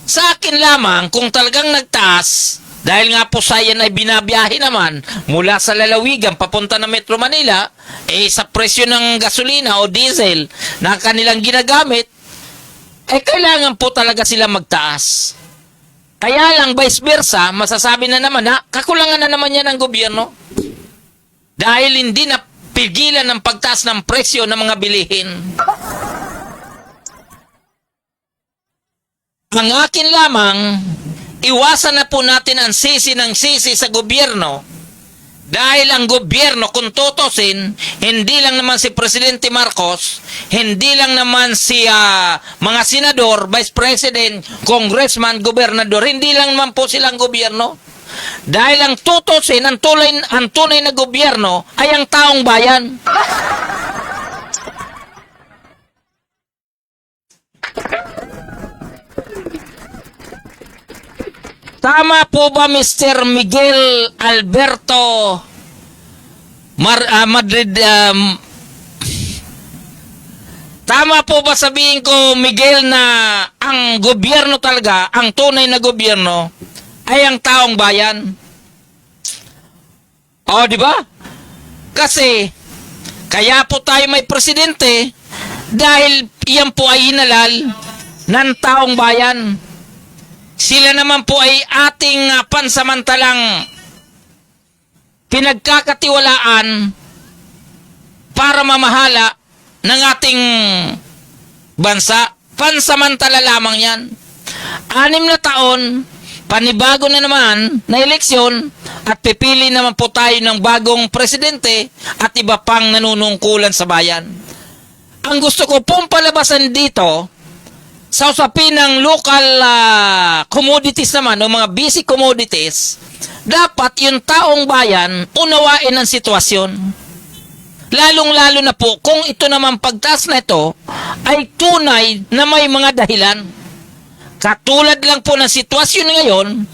Sa akin lamang, kung talagang nagtaas, dahil nga po sa yan ay binabiyahe naman mula sa lalawigan papunta na Metro Manila, sa presyo ng gasolina o diesel na kanilang ginagamit, kailangan po talaga sila magtaas. Kaya lang, vice versa, masasabi na naman na kakulangan na naman yan ng gobyerno. Dahil hindi na pigilan ng pagtaas ng presyo ng mga bilihin. Ang akin lamang, iwasan na po natin ang sisi ng sisi sa gobyerno Dahil ang gobyerno, kung tutusin, hindi lang naman si Presidente Marcos, hindi lang naman si mga senador, vice president, congressman, gobernador, hindi lang naman po silang gobyerno. Dahil ang tutusin, ang tunay na gobyerno ay ang taong bayan. Tama po ba, Mr. Miguel Alberto Madrid? Tama po ba sabihin ko, Miguel, na ang gobyerno talaga, ang tunay na gobyerno, ay ang taong bayan? O, di ba? Kasi, kaya po tayo may presidente, dahil iyan po ay hinalal ng taong bayan. Sila naman po ay ating pansamantalang pinagkakatiwalaan para mamahala ng ating bansa. Pansamantala lamang yan. 6 na taon, panibago na naman na eleksyon at pipili naman po tayo ng bagong presidente at iba pang nanunungkulan sa bayan. Ang gusto ko pong palabasan dito, sa usapin ng local commodities naman, o mga basic commodities, dapat yung taong bayan unawain ang sitwasyon. Lalong-lalo na po kung ito naman pagtaas na ito ay tunay na may mga dahilan. Katulad lang po ng sitwasyon ngayon,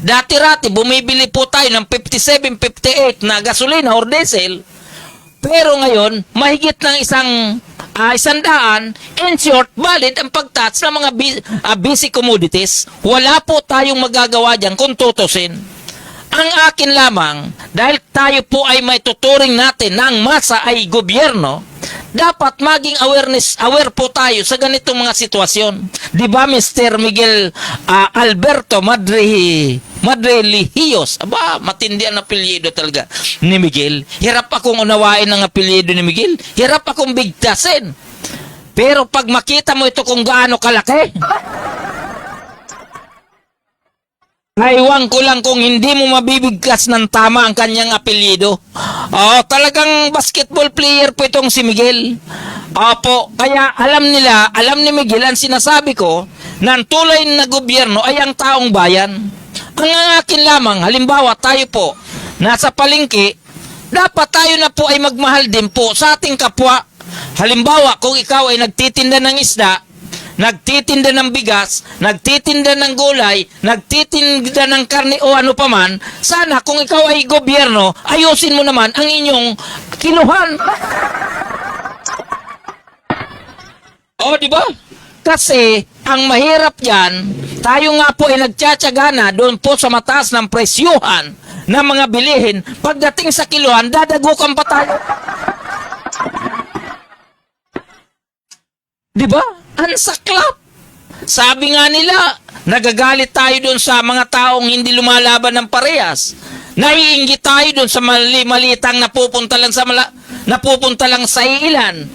dati-rati bumibili po tayo ng 57, 58 na gasolina or diesel, pero ngayon mahigit ng 100, in short, valid ang pagtats ng mga basic commodities. Wala po tayong magagawa dyan kung tutusin. Ang akin lamang, dahil tayo po ay may tuturing natin na ang masa ay gobyerno, dapat maging aware po tayo sa ganitong mga sitwasyon. Di ba, Mr. Miguel Alberto Madrilihiyos? Aba, matindi ang apelyido talaga ni Miguel. Hirap akong unawain ang apelyido ni Miguel. Hirap akong bigtasin. Pero pag makita mo ito kung gaano kalaki, naiwan ko lang kung hindi mo mabibigkas ng tama ang kanyang apelyido. Talagang basketball player po itong si Miguel. Opo, kaya alam ni Miguel ang sinasabi ko na ang tulay na gobyerno ay ang taong bayan. Ang akin lamang, halimbawa tayo po, nasa palengke, dapat tayo na po ay magmahal din po sa ating kapwa. Halimbawa, kung ikaw ay nagtitinda ng isda, nagtitinda ng bigas, nagtitinda ng gulay, nagtitinda ng karne o ano paman, sana kung ikaw ay gobyerno, ayusin mo naman ang inyong kiluhan. Di ba? Kasi ang mahirap yan, tayo nga po ay nagtsatsaga na doon po sa mataas ng presyuhan ng mga bilihin. Pagdating sa kiluhan, dadagukan pa tayo. Di ba? Ang saklap. Sabi nga nila, nagagalit tayo doon sa mga taong hindi lumalaban ng parehas. Naiinggit tayo doon sa malitang napupunta lang sa ilan.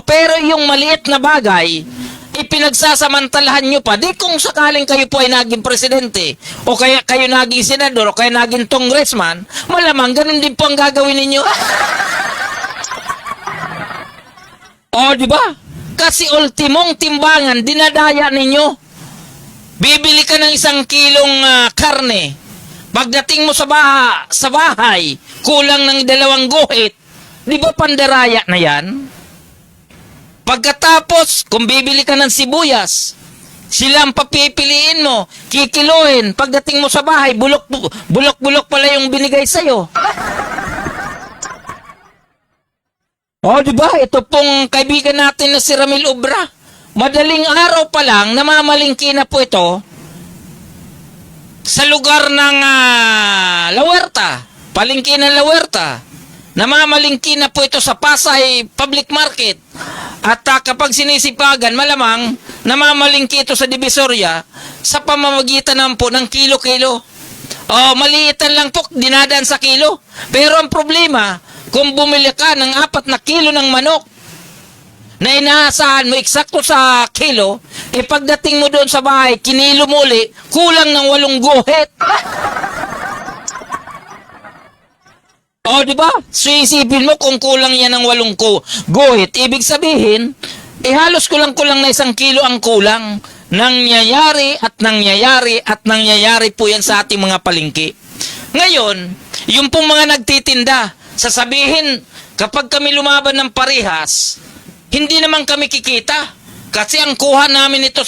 Pero yung maliit na bagay, ipinagsasamantalahan nyo pa. Di kung sakaling kayo po ay naging presidente, o kaya kayo naging senador, o kaya naging congressman, malamang ganun din po ang gagawin ninyo. Di ba? Kasi ultimong timbangan, dinadaya ninyo. Bibili ka ng 1 kilong karne. Pagdating mo sa bahay, kulang ng 2 guhit. Di ba pandaraya na yan? Pagkatapos, kung bibili ka ng sibuyas, sila ang papipiliin mo, kikiluhin. Pagdating mo sa bahay, bulok-bulok pala yung binigay sa'yo. Di ba? Ito pong kaibigan natin na si Ramil Obra. Madaling araw pa lang, namamalingki na po ito sa lugar ng La Huerta. Palingki ng La Huerta. Namamalingki na po ito sa Pasay Public Market. At kapag sinisipagan, malamang namamalingki ito sa Divisoria sa pamamagitan naman po ng kilo-kilo. Maliitan lang po, dinadaan sa kilo. Pero ang problema, kung bumili ka ng 4 na kilo ng manok na inaasahan mo eksakto sa kilo, pagdating mo doon sa bahay, kinilo mo uli, kulang ng 8 guhit. O, di ba? So, isipin mo kung kulang yan ng 8 guhit. Ibig sabihin, halos kulang-kulang na 1 kilo ang kulang. Nangyayari at nangyayari at nangyayari po yan sa ating mga palengke. Ngayon, yung pong mga nagtitinda, sasabihin, kapag kami lumaban ng parehas, hindi naman kami kikita. Kasi ang kuha namin ito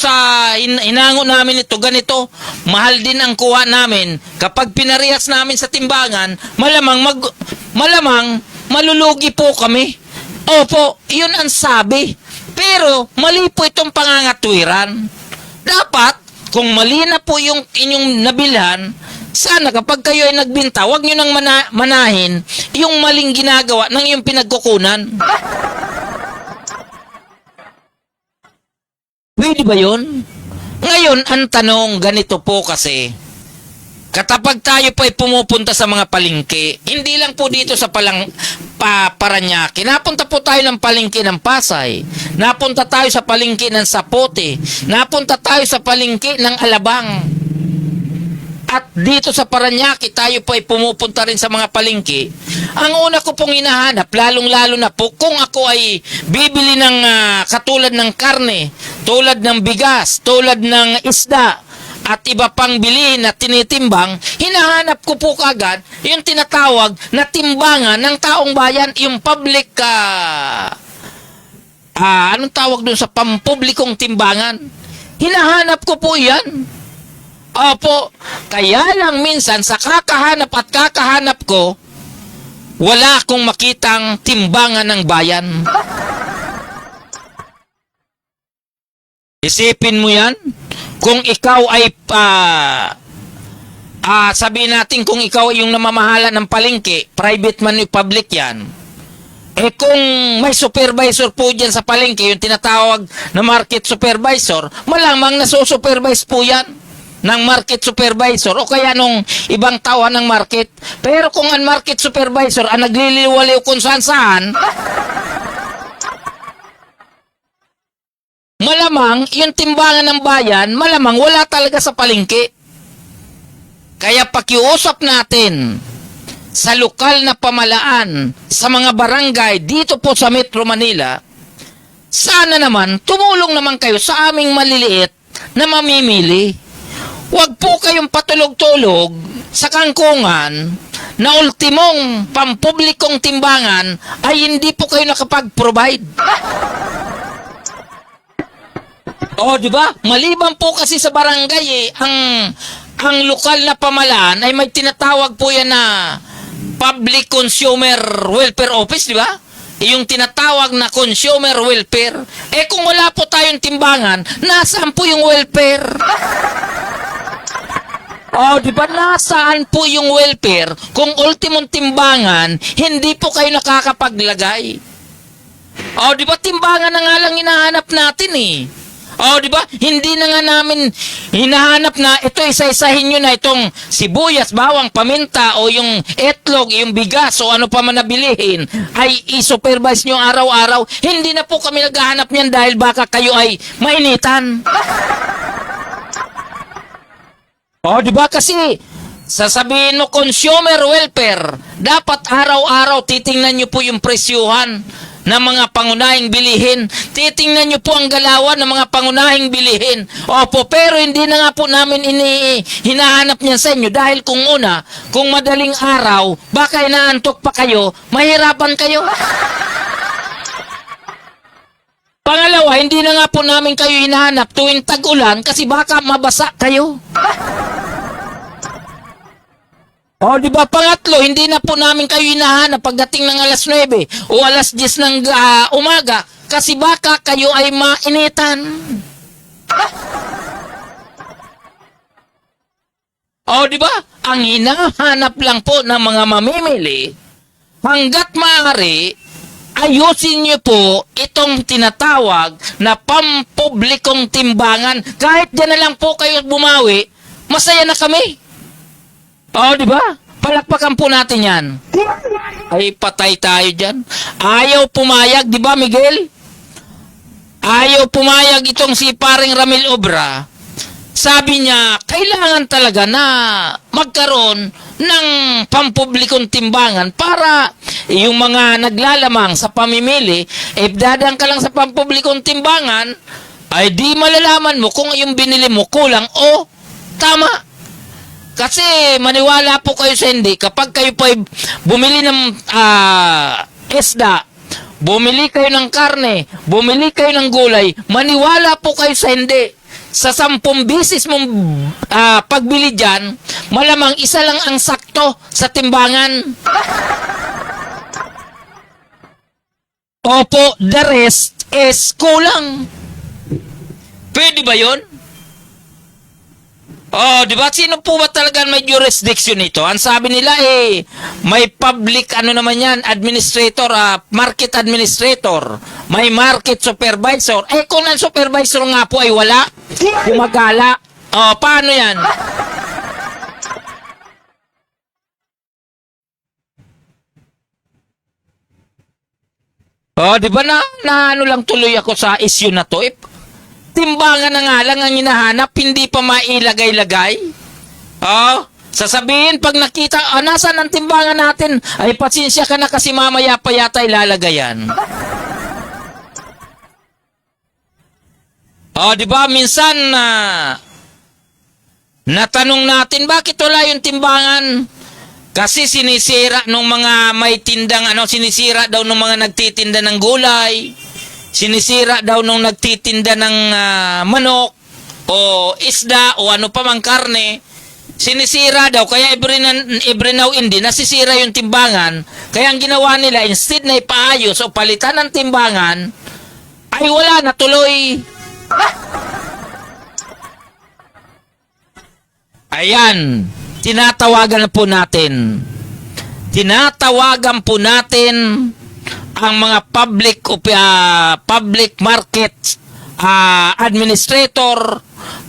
inango namin ito ganito, mahal din ang kuha namin. Kapag pinarehas namin sa timbangan, malamang malulugi po kami. Opo, yun ang sabi. Pero mali po itong pangangatwiran. Dapat, kung mali na po yung inyong nabilhan, sana kapag kayo ay nagbinta, huwag nyo nang manahin yung maling ginagawa ng iyong pinagkukunan. Pwede ba yun? Ngayon, ang tanong, ganito po kasi, katapag tayo po ay pumupunta sa mga palengke, hindi lang po dito sa Paranaque, napunta po tayo ng palengke ng Pasay, napunta tayo sa palengke ng Sapote, napunta tayo sa palengke ng Alabang. At dito sa Paranaque, tayo po ay pumupunta rin sa mga palengke. Ang una ko pong hinahanap, lalong-lalo na po, kung ako ay bibili ng katulad ng karne, tulad ng bigas, tulad ng isda, at iba pang bilihin na tinitimbang, hinahanap ko po kagad yung tinatawag na timbangan ng taong bayan, yung public, anong tawag dun sa pampublikong timbangan? Hinahanap ko po yan. Opo, kaya lang minsan sa kakahanap at kakahanap ko, wala akong makitang timbangan ng bayan. Isipin mo yan, kung ikaw ay sabihin natin kung ikaw ay yung namamahala ng palengke, private man o public yan, kung may supervisor po dyan sa palengke, yung tinatawag na market supervisor, malamang nasusupervise po yan ng market supervisor o kaya nung ibang tauhan ng market. Pero kung ang market supervisor ang nagliliwaliw kung saan-saan, malamang yung timbangan ng bayan, malamang wala talaga sa palengke. Kaya pakiusap natin sa lokal na pamalaan, sa mga barangay dito po sa Metro Manila, sana naman tumulong naman kayo sa aming maliliit na mamimili. Huwag po kayong patulog-tulog sa kangkungan na ultimong pampublikong timbangan ay hindi po kayo nakapag-provide. O, di ba? Maliban po kasi sa barangay ang lokal na pamalaan ay may tinatawag po yan na Public Consumer Welfare Office, di ba? Yung tinatawag na consumer welfare. Kung wala po tayong timbangan, nasaan po yung welfare? Di ba nasaan po yung welfare kung ultimong timbangan, hindi po kayo nakakapaglagay? Di ba timbangan na nga lang hinahanap natin di ba? Hindi na nga namin hinahanap na ito isa-isahin nyo na itong sibuyas, bawang, paminta o yung etlog, yung bigas o ano pa man nabilihin ay i-supervise nyo araw-araw. Hindi na po kami naghahanap niyan dahil baka kayo ay mainitan. Di ba kasi sasabihin mo consumer welfare, dapat araw-araw titingnan nyo po yung presyuhan ng mga pangunahing bilihin. Titingnan nyo po ang galawan ng mga pangunahing bilihin. Opo, pero hindi na nga po namin hinahanap niyan sa inyo dahil kung madaling araw, baka inaantok pa kayo, mahirapan kayo. Pangalawa, hindi na nga po namin kayo hinahanap tuwing tag-ulan kasi baka mabasa kayo. Di ba? Pangatlo, hindi na po namin kayo hinahanap pagdating ng alas 9 o alas 10 ng umaga kasi baka kayo ay mainitan. Di ba? Ang hinahanap lang po ng mga mamimili, hanggat maaari, ayusin niyo po itong tinatawag na pampublikong timbangan. Kahit dyan na lang po kayo bumawi, masaya na kami. Di ba? Palakpakan po natin yan. Ay, patay tayo dyan. Ayaw pumayag, di ba, Miguel? Ayaw pumayag itong si paring Ramil Obra sabi niya, kailangan talaga na magkaroon ng pampublikong timbangan para yung mga naglalamang sa pamimili, dadang ka lang sa pampublikong timbangan, ay di malalaman mo kung yung binili mo kulang o tama. Kasi maniwala po kayo sa hindi, kapag kayo po ay bumili ng isda, bumili kayo ng karne, bumili kayo ng gulay, maniwala po kayo sa hindi. Sa 10 bisis mong pagbili dyan, malamang isa lang ang sakto sa timbangan. Opo, the rest is kulang. Pwede ba yun? Oh, di ba? Sino po ba talaga may jurisdiction nito? Ang sabi nila may public, naman yan, administrator, market administrator, may market supervisor. Kung ang supervisor nga po ay wala, gumagala. Oh, paano yan? Oh, di ba na ano lang tuloy ako sa issue na to? Timbangan na nga lang ang hinahanap, hindi pa mailagay-lagay. Oh, sasabihin pag nakita, nasaan ang timbangan natin? Ay, pasensya ka na kasi mamaya pa yata ilalagayan. Oh, di ba minsan natanong natin bakit wala yung timbangan? Kasi sinisira nung mga may tindang sinisira daw nung mga nagtitinda ng gulay. Sinisira daw nung nagtitinda ng manok o isda o ano pa mang karne. Sinisira daw, kaya every now and then nasisira yung timbangan. Kaya ang ginawa nila, instead na ipaayos o palitan ng timbangan, ay wala na tuloy. Ayan, tinatawagan po natin ang mga public market administrator,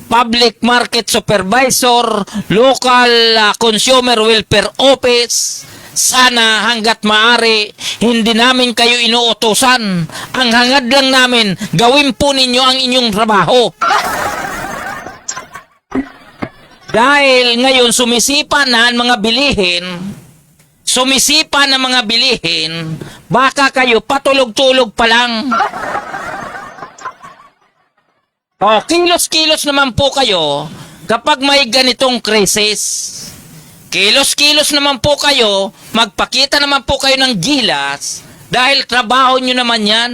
public market supervisor, local consumer welfare office. Sana hanggat maaari hindi namin kayo inuutosan. Ang hangad lang namin, gawin po ninyo ang inyong trabaho. Dahil ngayon sumisipa na ang mga bilihin, baka kayo patulog-tulog pa lang. O, kilos-kilos naman po kayo kapag may ganitong krisis. Kilos-kilos naman po kayo, magpakita naman po kayo ng gilas dahil trabaho nyo naman yan.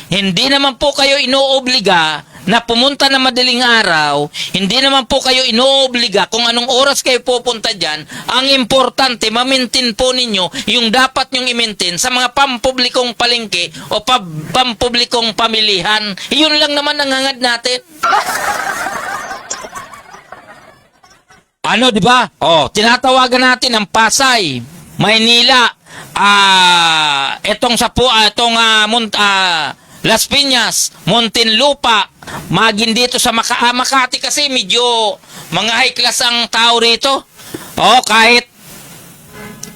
Hindi naman po kayo inuobliga na pumunta na madaling araw, hindi naman po kayo inoobliga kung anong oras kayo pupunta dyan. Ang importante, ma-maintain po ninyo yung dapat nyong i-maintain sa mga pampublikong palengke o pampublikong pamilihan. Yun lang naman ang hangad natin. Di ba? Tinatawagan natin ang Pasay, Maynila, Las Piñas, Muntinlupa, maging dito sa Makati kasi medyo mga high class ang tao rito. Kahit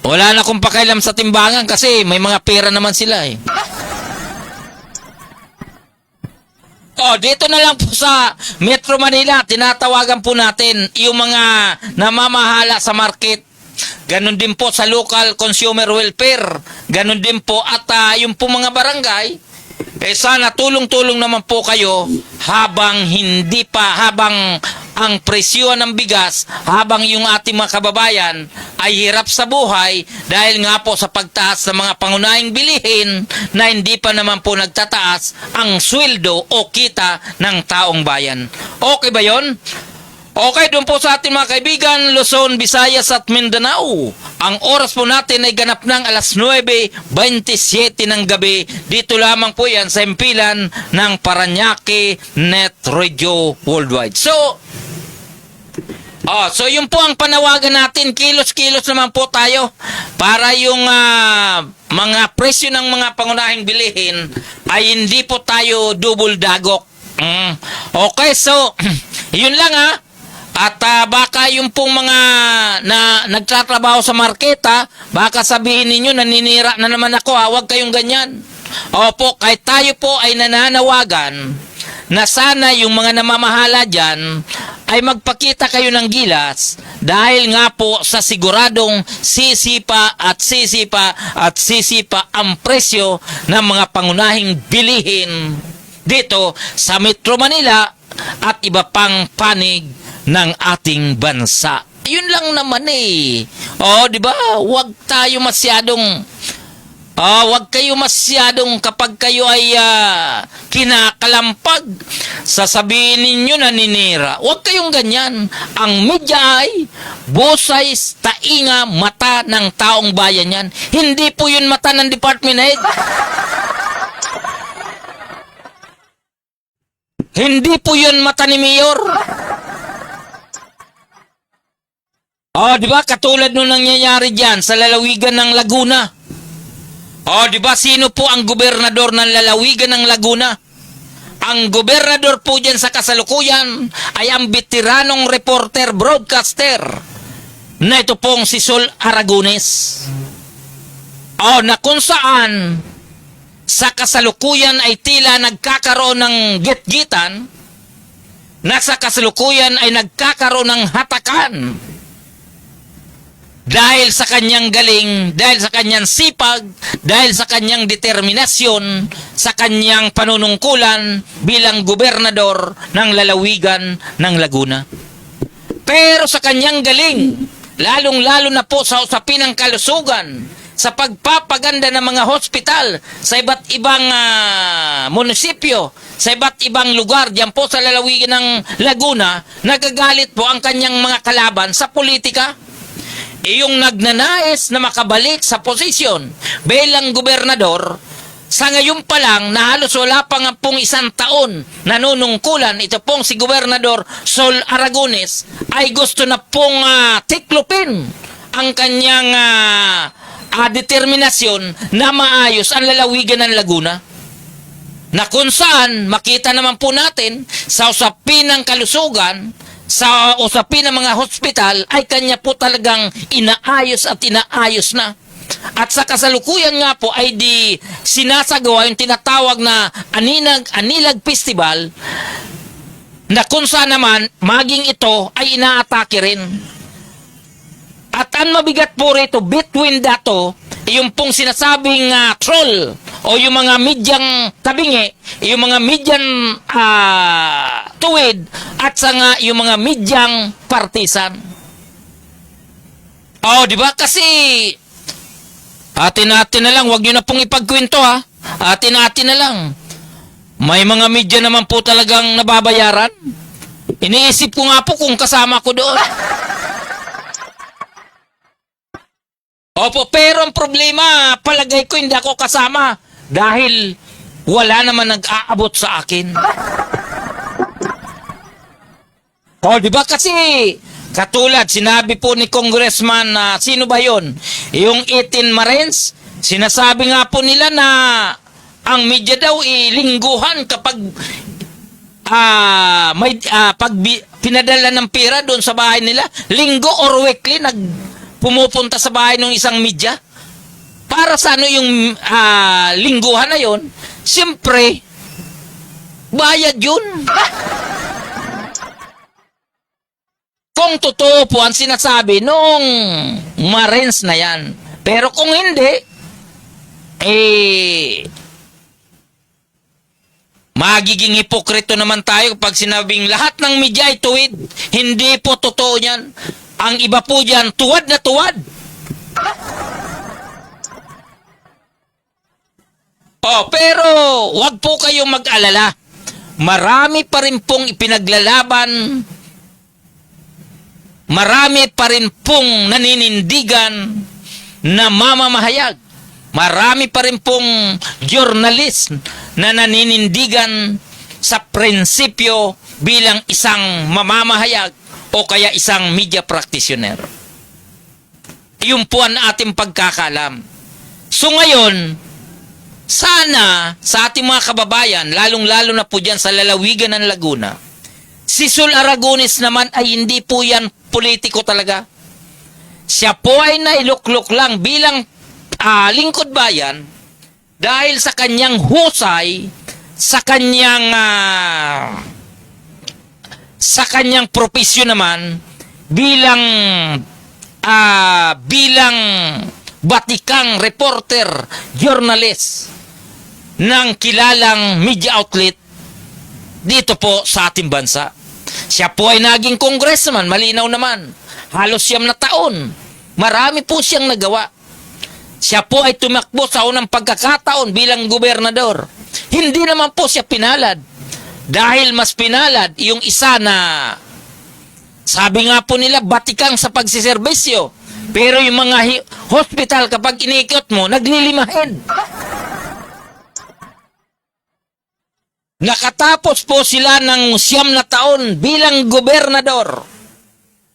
wala na akong pakialam sa timbangan kasi may mga pera naman sila dito na lang po sa Metro Manila, tinatawagan po natin yung mga namamahala sa market. Ganon din po sa local consumer welfare. Ganon din po at yung po mga barangay. Sana tulong-tulong naman po kayo habang ang presyo ng bigas, habang yung ating mga kababayan ay hirap sa buhay dahil nga po sa pagtaas ng mga pangunahing bilihin na hindi pa naman po nagtataas ang sweldo o kita ng taong bayan. Okay ba yon? Okay, doon po sa ating mga kaibigan, Luzon, Visayas at Mindanao. Ang oras po natin ay ganap ng alas 9:27 ng gabi. Dito lamang po yan sa impilan ng Paranaque Net Radio Worldwide. So yun po ang panawagan natin. Kilos-kilos naman po tayo para yung mga presyo ng mga pangunahing bilihin ay hindi po tayo double dagok. Okay, so yun lang At baka yung pong mga nagtatrabaho sa marketa, baka sabihin ninyo, naninira na naman ako, huwag kayong ganyan. Opo, kahit tayo po ay nananawagan na sana yung mga namamahala dyan ay magpakita kayo ng gilas dahil nga po sa siguradong sisipa at sisipa ang presyo ng mga pangunahing bilihin dito sa Metro Manila at iba pang panig ng ating bansa. Yun lang naman eh. O, di ba? Huwag kayo masyadong kapag kayo ay kinakalampag, sasabihin ninyo na ninira. Huwag kayong ganyan. Ang media ay busay, tainga, mata ng taong bayan yan. Hindi po yun mata ng department head. Hindi po yun mata ni Mayor. Di ba? Katulad nung nangyayari dyan sa lalawigan ng Laguna. Di ba? Sino po ang gobernador ng lalawigan ng Laguna? Ang gobernador po dyan sa kasalukuyan ay ang veteranong reporter, broadcaster na ito pong si Sol Aragones. Na kung saan sa kasalukuyan ay tila nagkakaroon ng gitgitan, na sa kasalukuyan ay nagkakaroon ng hatakan dahil sa kanyang galing, dahil sa kanyang sipag, dahil sa kanyang determinasyon, sa kanyang panunungkulan bilang gobernador ng lalawigan ng Laguna. Pero sa kanyang galing, lalong-lalo na po sa usapin ng kalusugan, sa pagpapaganda ng mga hospital sa iba't ibang munisipyo, sa iba't ibang lugar diyan po sa lalawigan ng Laguna, nagagalit po ang kanyang mga kalaban sa politika. Yung nagnanais na makabalik sa posisyon bilang gobernador, sa ngayon pa lang na halos wala pa nga pong isang taon nanunungkulan, ito pong si Gobernador Sol Aragones ay gusto na pong tiklopin ang kanyang determinasyon na maayos ang lalawigan ng Laguna. Na kung saan makita naman po natin sa usapin ng kalusugan, sa usapin ng mga hospital ay kanya po talagang inaayos at inaayos na. At sa kasalukuyan nga po ay di sinasagawa yung tinatawag na Anilag Festival, na kung saan naman maging ito ay inaatake rin. At ang mabigat po rito between dato, yung pong sinasabing troll o yung mga medyang tabingi, yung mga medyang tuwid at nga yung mga medyang partisan. Di ba? Kasi atin-atin na lang, wag nyo na pong ipagkwento ha. Atin-atin na lang. May mga media naman po talagang nababayaran. Iniisip ko nga po kung kasama ko doon. Opo, pero ang problema, palagay ko hindi ako kasama dahil wala naman nag-aabot sa akin. Di ba kasi katulad sinabi po ni Congressman sino ba yon? Yung 18 Marines, sinasabi nga po nila na ang media daw ilingguhan kapag pinadala ng pera doon sa bahay nila, linggo or weekly pumupunta sa bahay ng isang media. Para sa yung lingguhan na yon, siyempre, bayad yun. Kung totoo po ang sinasabi noong Marines na yan. Pero kung hindi, magiging hipokrito naman tayo pag sinabing lahat ng media ay tuwid. Hindi po totoo yan. Ang iba po dyan, tuwad na tuwad. Pero wag po kayong mag-alala. Marami pa rin pong ipinaglalaban. Marami pa rin pong naninindigan na mamamahayag. Marami pa rin pong journalist na naninindigan sa prinsipyo bilang isang mamamahayag o kaya isang media practitioner. Yun po ang ating pagkakalam. So ngayon, sana sa ating mga kababayan, lalong-lalo na po dyan sa lalawigan ng Laguna, si Sol Aragones naman ay hindi po yan politiko talaga. Siya po ay nailuklok lang bilang lingkod bayan dahil sa kanyang husay sa kanyang propesyon naman bilang batikang reporter, journalist ng kilalang media outlet dito po sa ating bansa. Siya po ay naging congressman, malinaw naman. Halos 9 na taon. Marami po siyang nagawa. Siya po ay tumakbo sa unang pagkakataon bilang gobernador. Hindi naman po siya pinalad. Dahil mas pinalad yung isa na, sabi nga po nila, batikang sa pagsiservisyo. Pero yung mga hospital, kapag iniikot mo, naglilimahin. Nakatapos po sila ng 9 na taon bilang gobernador.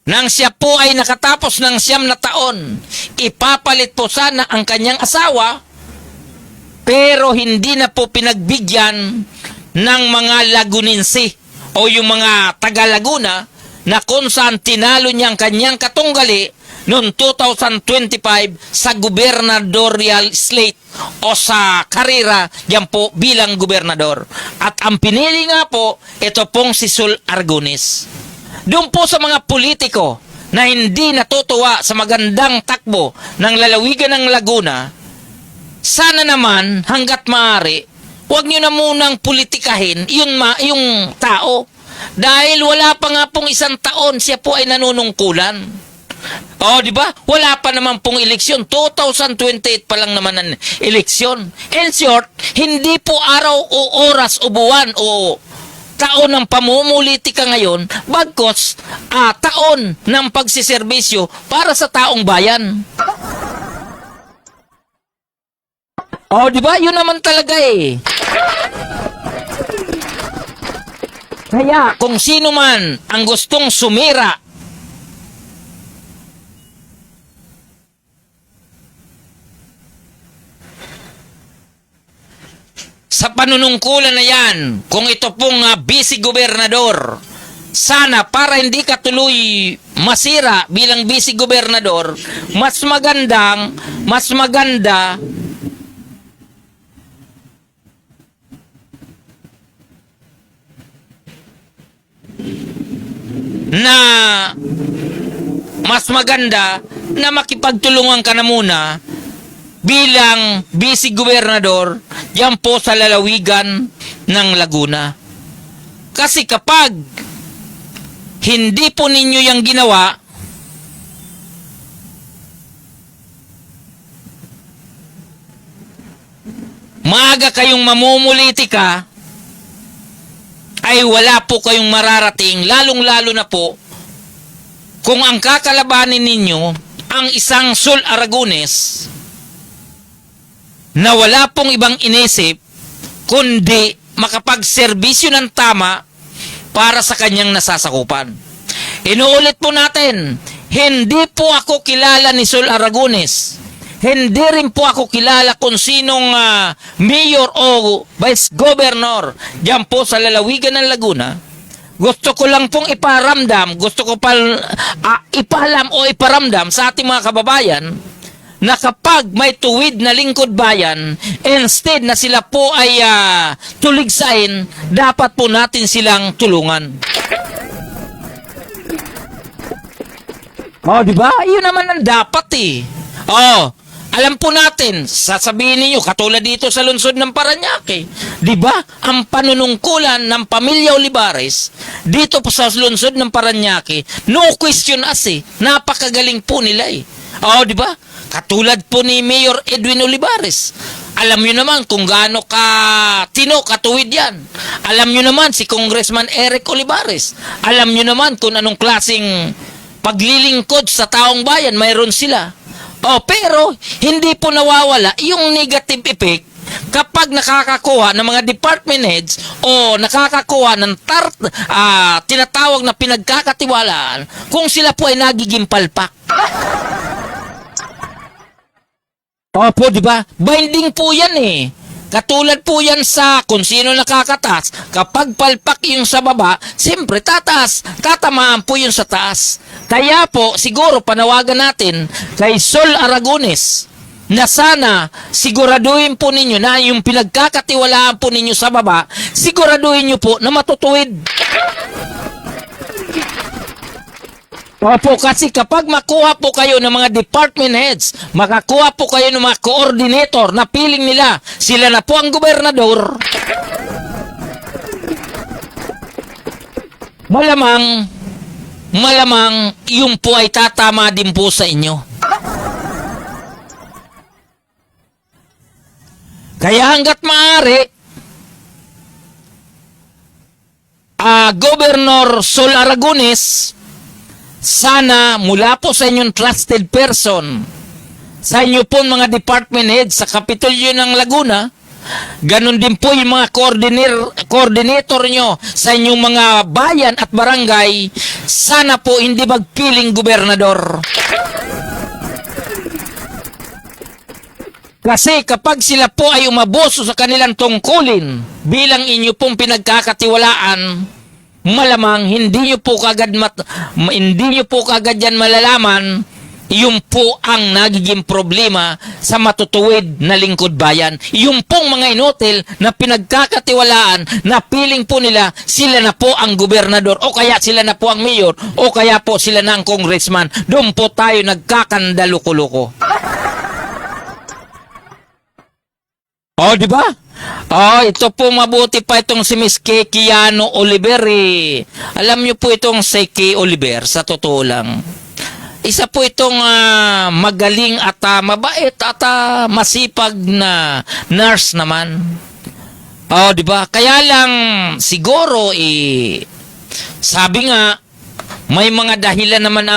Nang siya po ay nakatapos ng 9 na taon, ipapalit po sana ang kanyang asawa, pero hindi na po pinagbigyan ng mga Lagunense o yung mga taga-Laguna na kung saan tinalo niya ang kanyang katunggali noong 2025 sa gubernadorial slate o sa karera yan po bilang gobernador. At ang pinili nga po, ito pong si Sol Aragones. Doon po sa mga politiko na hindi natutuwa sa magandang takbo ng lalawigan ng Laguna, sana naman hanggat maaari, huwag nyo na munang politikahin yung tao. Dahil wala pa nga pong 1 taon siya po ay nanunungkulan. O, di ba? Wala pa naman pong eleksyon. 2028 pa lang naman ang eleksyon. In short, hindi po araw o oras o buwan o taon ng pamumulitika ngayon, bagkos taon ng pagsiservisyo para sa taong bayan. O, di ba? Yun naman talaga eh. Kaya kung sino man ang gustong sumira sa panunungkulan na yan, kung ito pong vice-gobernador, sana para hindi ka tuloy masira bilang vice-gobernador, mas maganda na makipagtulungan ka na muna bilang vice-gobernador yan po sa lalawigan ng Laguna. Kasi kapag hindi po ninyo yung ginawa, maaga kayong mamumulitika, ay wala po kayong mararating, lalong-lalo na po kung ang kakalabanin ninyo ang isang Sol Aragones na wala pong ibang inisip kundi makapagserbisyo ng tama para sa kanyang nasasakupan. Inuulit po natin, hindi po ako kilala ni Sol Aragones. Hindi rin po ako kilala kung sinong mayor o vice governor diyan po sa lalawigan ng Laguna. Gusto ko lang pong iparamdam, ipalam o iparamdam sa ating mga kababayan na kapag may tuwid na lingkod bayan, instead na sila po ay tuligsain, dapat po natin silang tulungan. Oh, di ba? Yun naman ang dapat eh. Oh, alam po natin, sasabihin niyo katulad dito sa lungsod ng Parañaque, di ba? Ang panunungkulan ng pamilya Olivares dito po sa lungsod ng Parañaque, no question ask eh. Napakagaling po nila eh. Oh, di ba? Katulad po ni Mayor Edwin Olivares. Alam nyo naman kung gaano katuwid yan. Alam nyo naman si Congressman Eric Olivares. Alam nyo naman kung anong klaseng paglilingkod sa taong bayan mayroon sila. Oh, pero hindi po nawawala yung negative effect kapag nakakakuha ng mga department heads o nakakakuha ng tinatawag na pinagkakatiwalaan kung sila po ay nagiging palpak. Opo, di ba? Binding po yan eh. Katulad po yan sa kung sino nakakatas. Kapag palpak yung sa baba, siyempre tataas. Tatamaan po yun sa taas. Kaya po, siguro panawagan natin kay Sol Aragones na sana siguraduhin po ninyo na yung pinagkakatiwalaan po ninyo sa baba, siguraduhin nyo po na matutuwid. Opo, kasi kapag makuha po kayo ng mga department heads, makakuha po kayo ng mga coordinator na piling nila, sila na po ang gobernador, malamang yung po ay tatama din po sa inyo. Kaya hanggat maaari, Governor Sol Aragones, sana mula po sa inyong trusted person, sa inyo po mga department heads sa Kapitolyo ng Laguna, ganun din po yung mga coordinator nyo sa inyong mga bayan at barangay, sana po hindi magpiling gobernador. Kasi kapag sila po ay umaboso sa kanilang tungkulin bilang inyo pong pinagkakatiwalaan, malamang hindi nyo po kagad yan malalaman yung po ang nagiging problema sa matutuwid na lingkod bayan. Yung pong mga inotel na pinagkakatiwalaan na piling po nila sila na po ang gobernador o kaya sila na po ang mayor o kaya po sila na ang congressman. Doon po tayo nagkakandaluko-luko. Oh, di ba? Oh, ito po mabuti pa itong si Miss Kekiano Oliver. Alam niyo po itong si Kay Oliver, sa totoo lang. Isa po itong magaling at mabait at masipag na nurse naman. Oh, di ba? Kaya lang siguro sabi nga may mga dahilan naman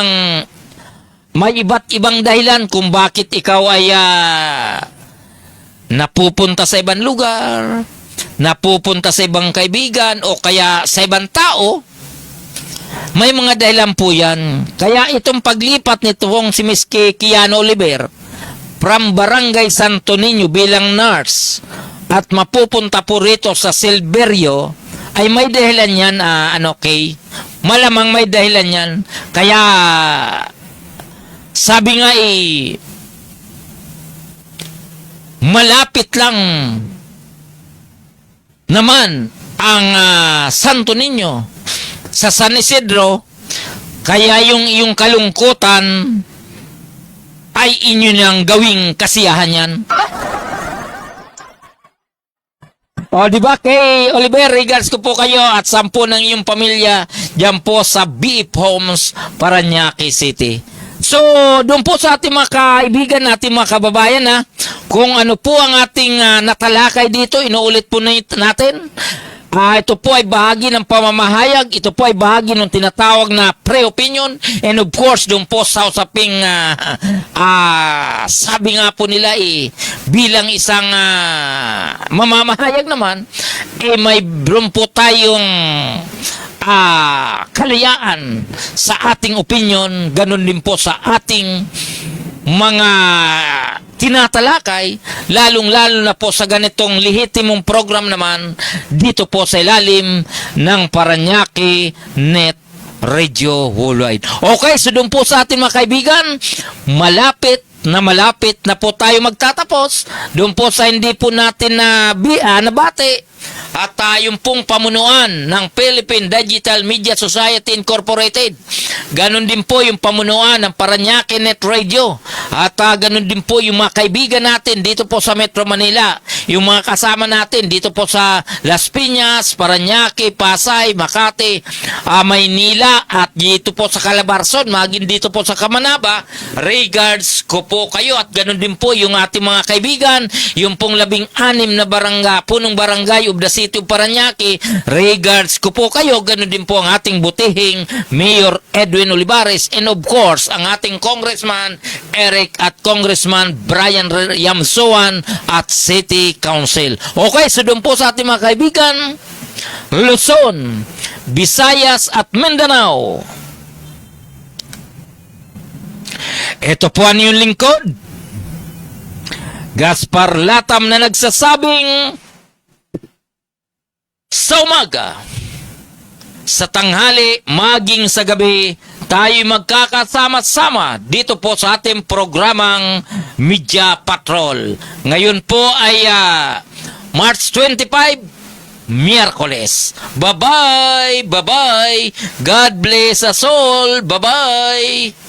may iba't ibang dahilan kung bakit ikaw ay napupunta sa ibang lugar, napupunta sa ibang kaibigan, o kaya sa ibang tao. May mga dahilan po yan. Kaya itong paglipat nitong si Miss Kekiano Oliver from Barangay Santo Niño bilang nurse at mapupunta po rito sa Silverio, ay may dahilan yan, Kay? Malamang may dahilan yan. Kaya, sabi nga malapit lang naman ang Santo Niño sa San Isidro, kaya yung iyong kalungkutan ay inyo nang gawing kasiyahan yan. O, di ba, kay Oliver, regards ko po kayo at 10 ng iyong pamilya dyan po sa Beef Homes, Parañaque City. So, doon po sa ating mga kaibigan, ating mga kababayan, kung ano po ang ating natalakay dito, inuulit po natin. Ito po ay bahagi ng pamamahayag, ito po ay bahagi ng tinatawag na pre-opinion, and of course, doon po sa usaping, sabi nga po nila bilang isang mamamahayag naman, may doon po tayong kalayaan sa ating opinion, ganun din po sa ating mga tinatalakay, lalong-lalo na po sa ganitong lehitimong program naman dito po sa ilalim ng Parañaque Net Radio Worldwide. Okay, so doon po sa ating mga kaibigan, malapit na po tayo magtatapos. Doon po sa hindi po natin nabati at yung pong pamunuan ng Philippine Digital Media Society Incorporated. Ganon din po yung pamunuan ng Parañaque Net Radio. At ganon din po yung mga kaibigan natin dito po sa Metro Manila. Yung mga kasama natin dito po sa Las Piñas, Parañaque, Pasay, Makati, Maynila, at dito po sa Calabarzon, maging dito po sa Kamanaba. Regards ko po kayo, at ganon din po yung ating mga kaibigan, yung pong 16 na punong barangay of the City of Parañaque. Regards ko po kayo, ganon din po ang ating butihing Mayor Edwin Olivares, and of course ang ating Congressman Eric at Congressman Brian Yamsoan at City Council. Okay, so doon po sa ating mga kaibigan, Luzon, Visayas at Mindanao. Ito po ang iyong lingkod, Gaspar Latam, na nagsasabing sa umaga, sa tanghali, maging sa gabi, tayo magkakasama-sama dito po sa ating programang Media Patrol. Ngayon po ay March 25, Miyerkules. Bye-bye! Bye-bye! God bless us all! Bye-bye!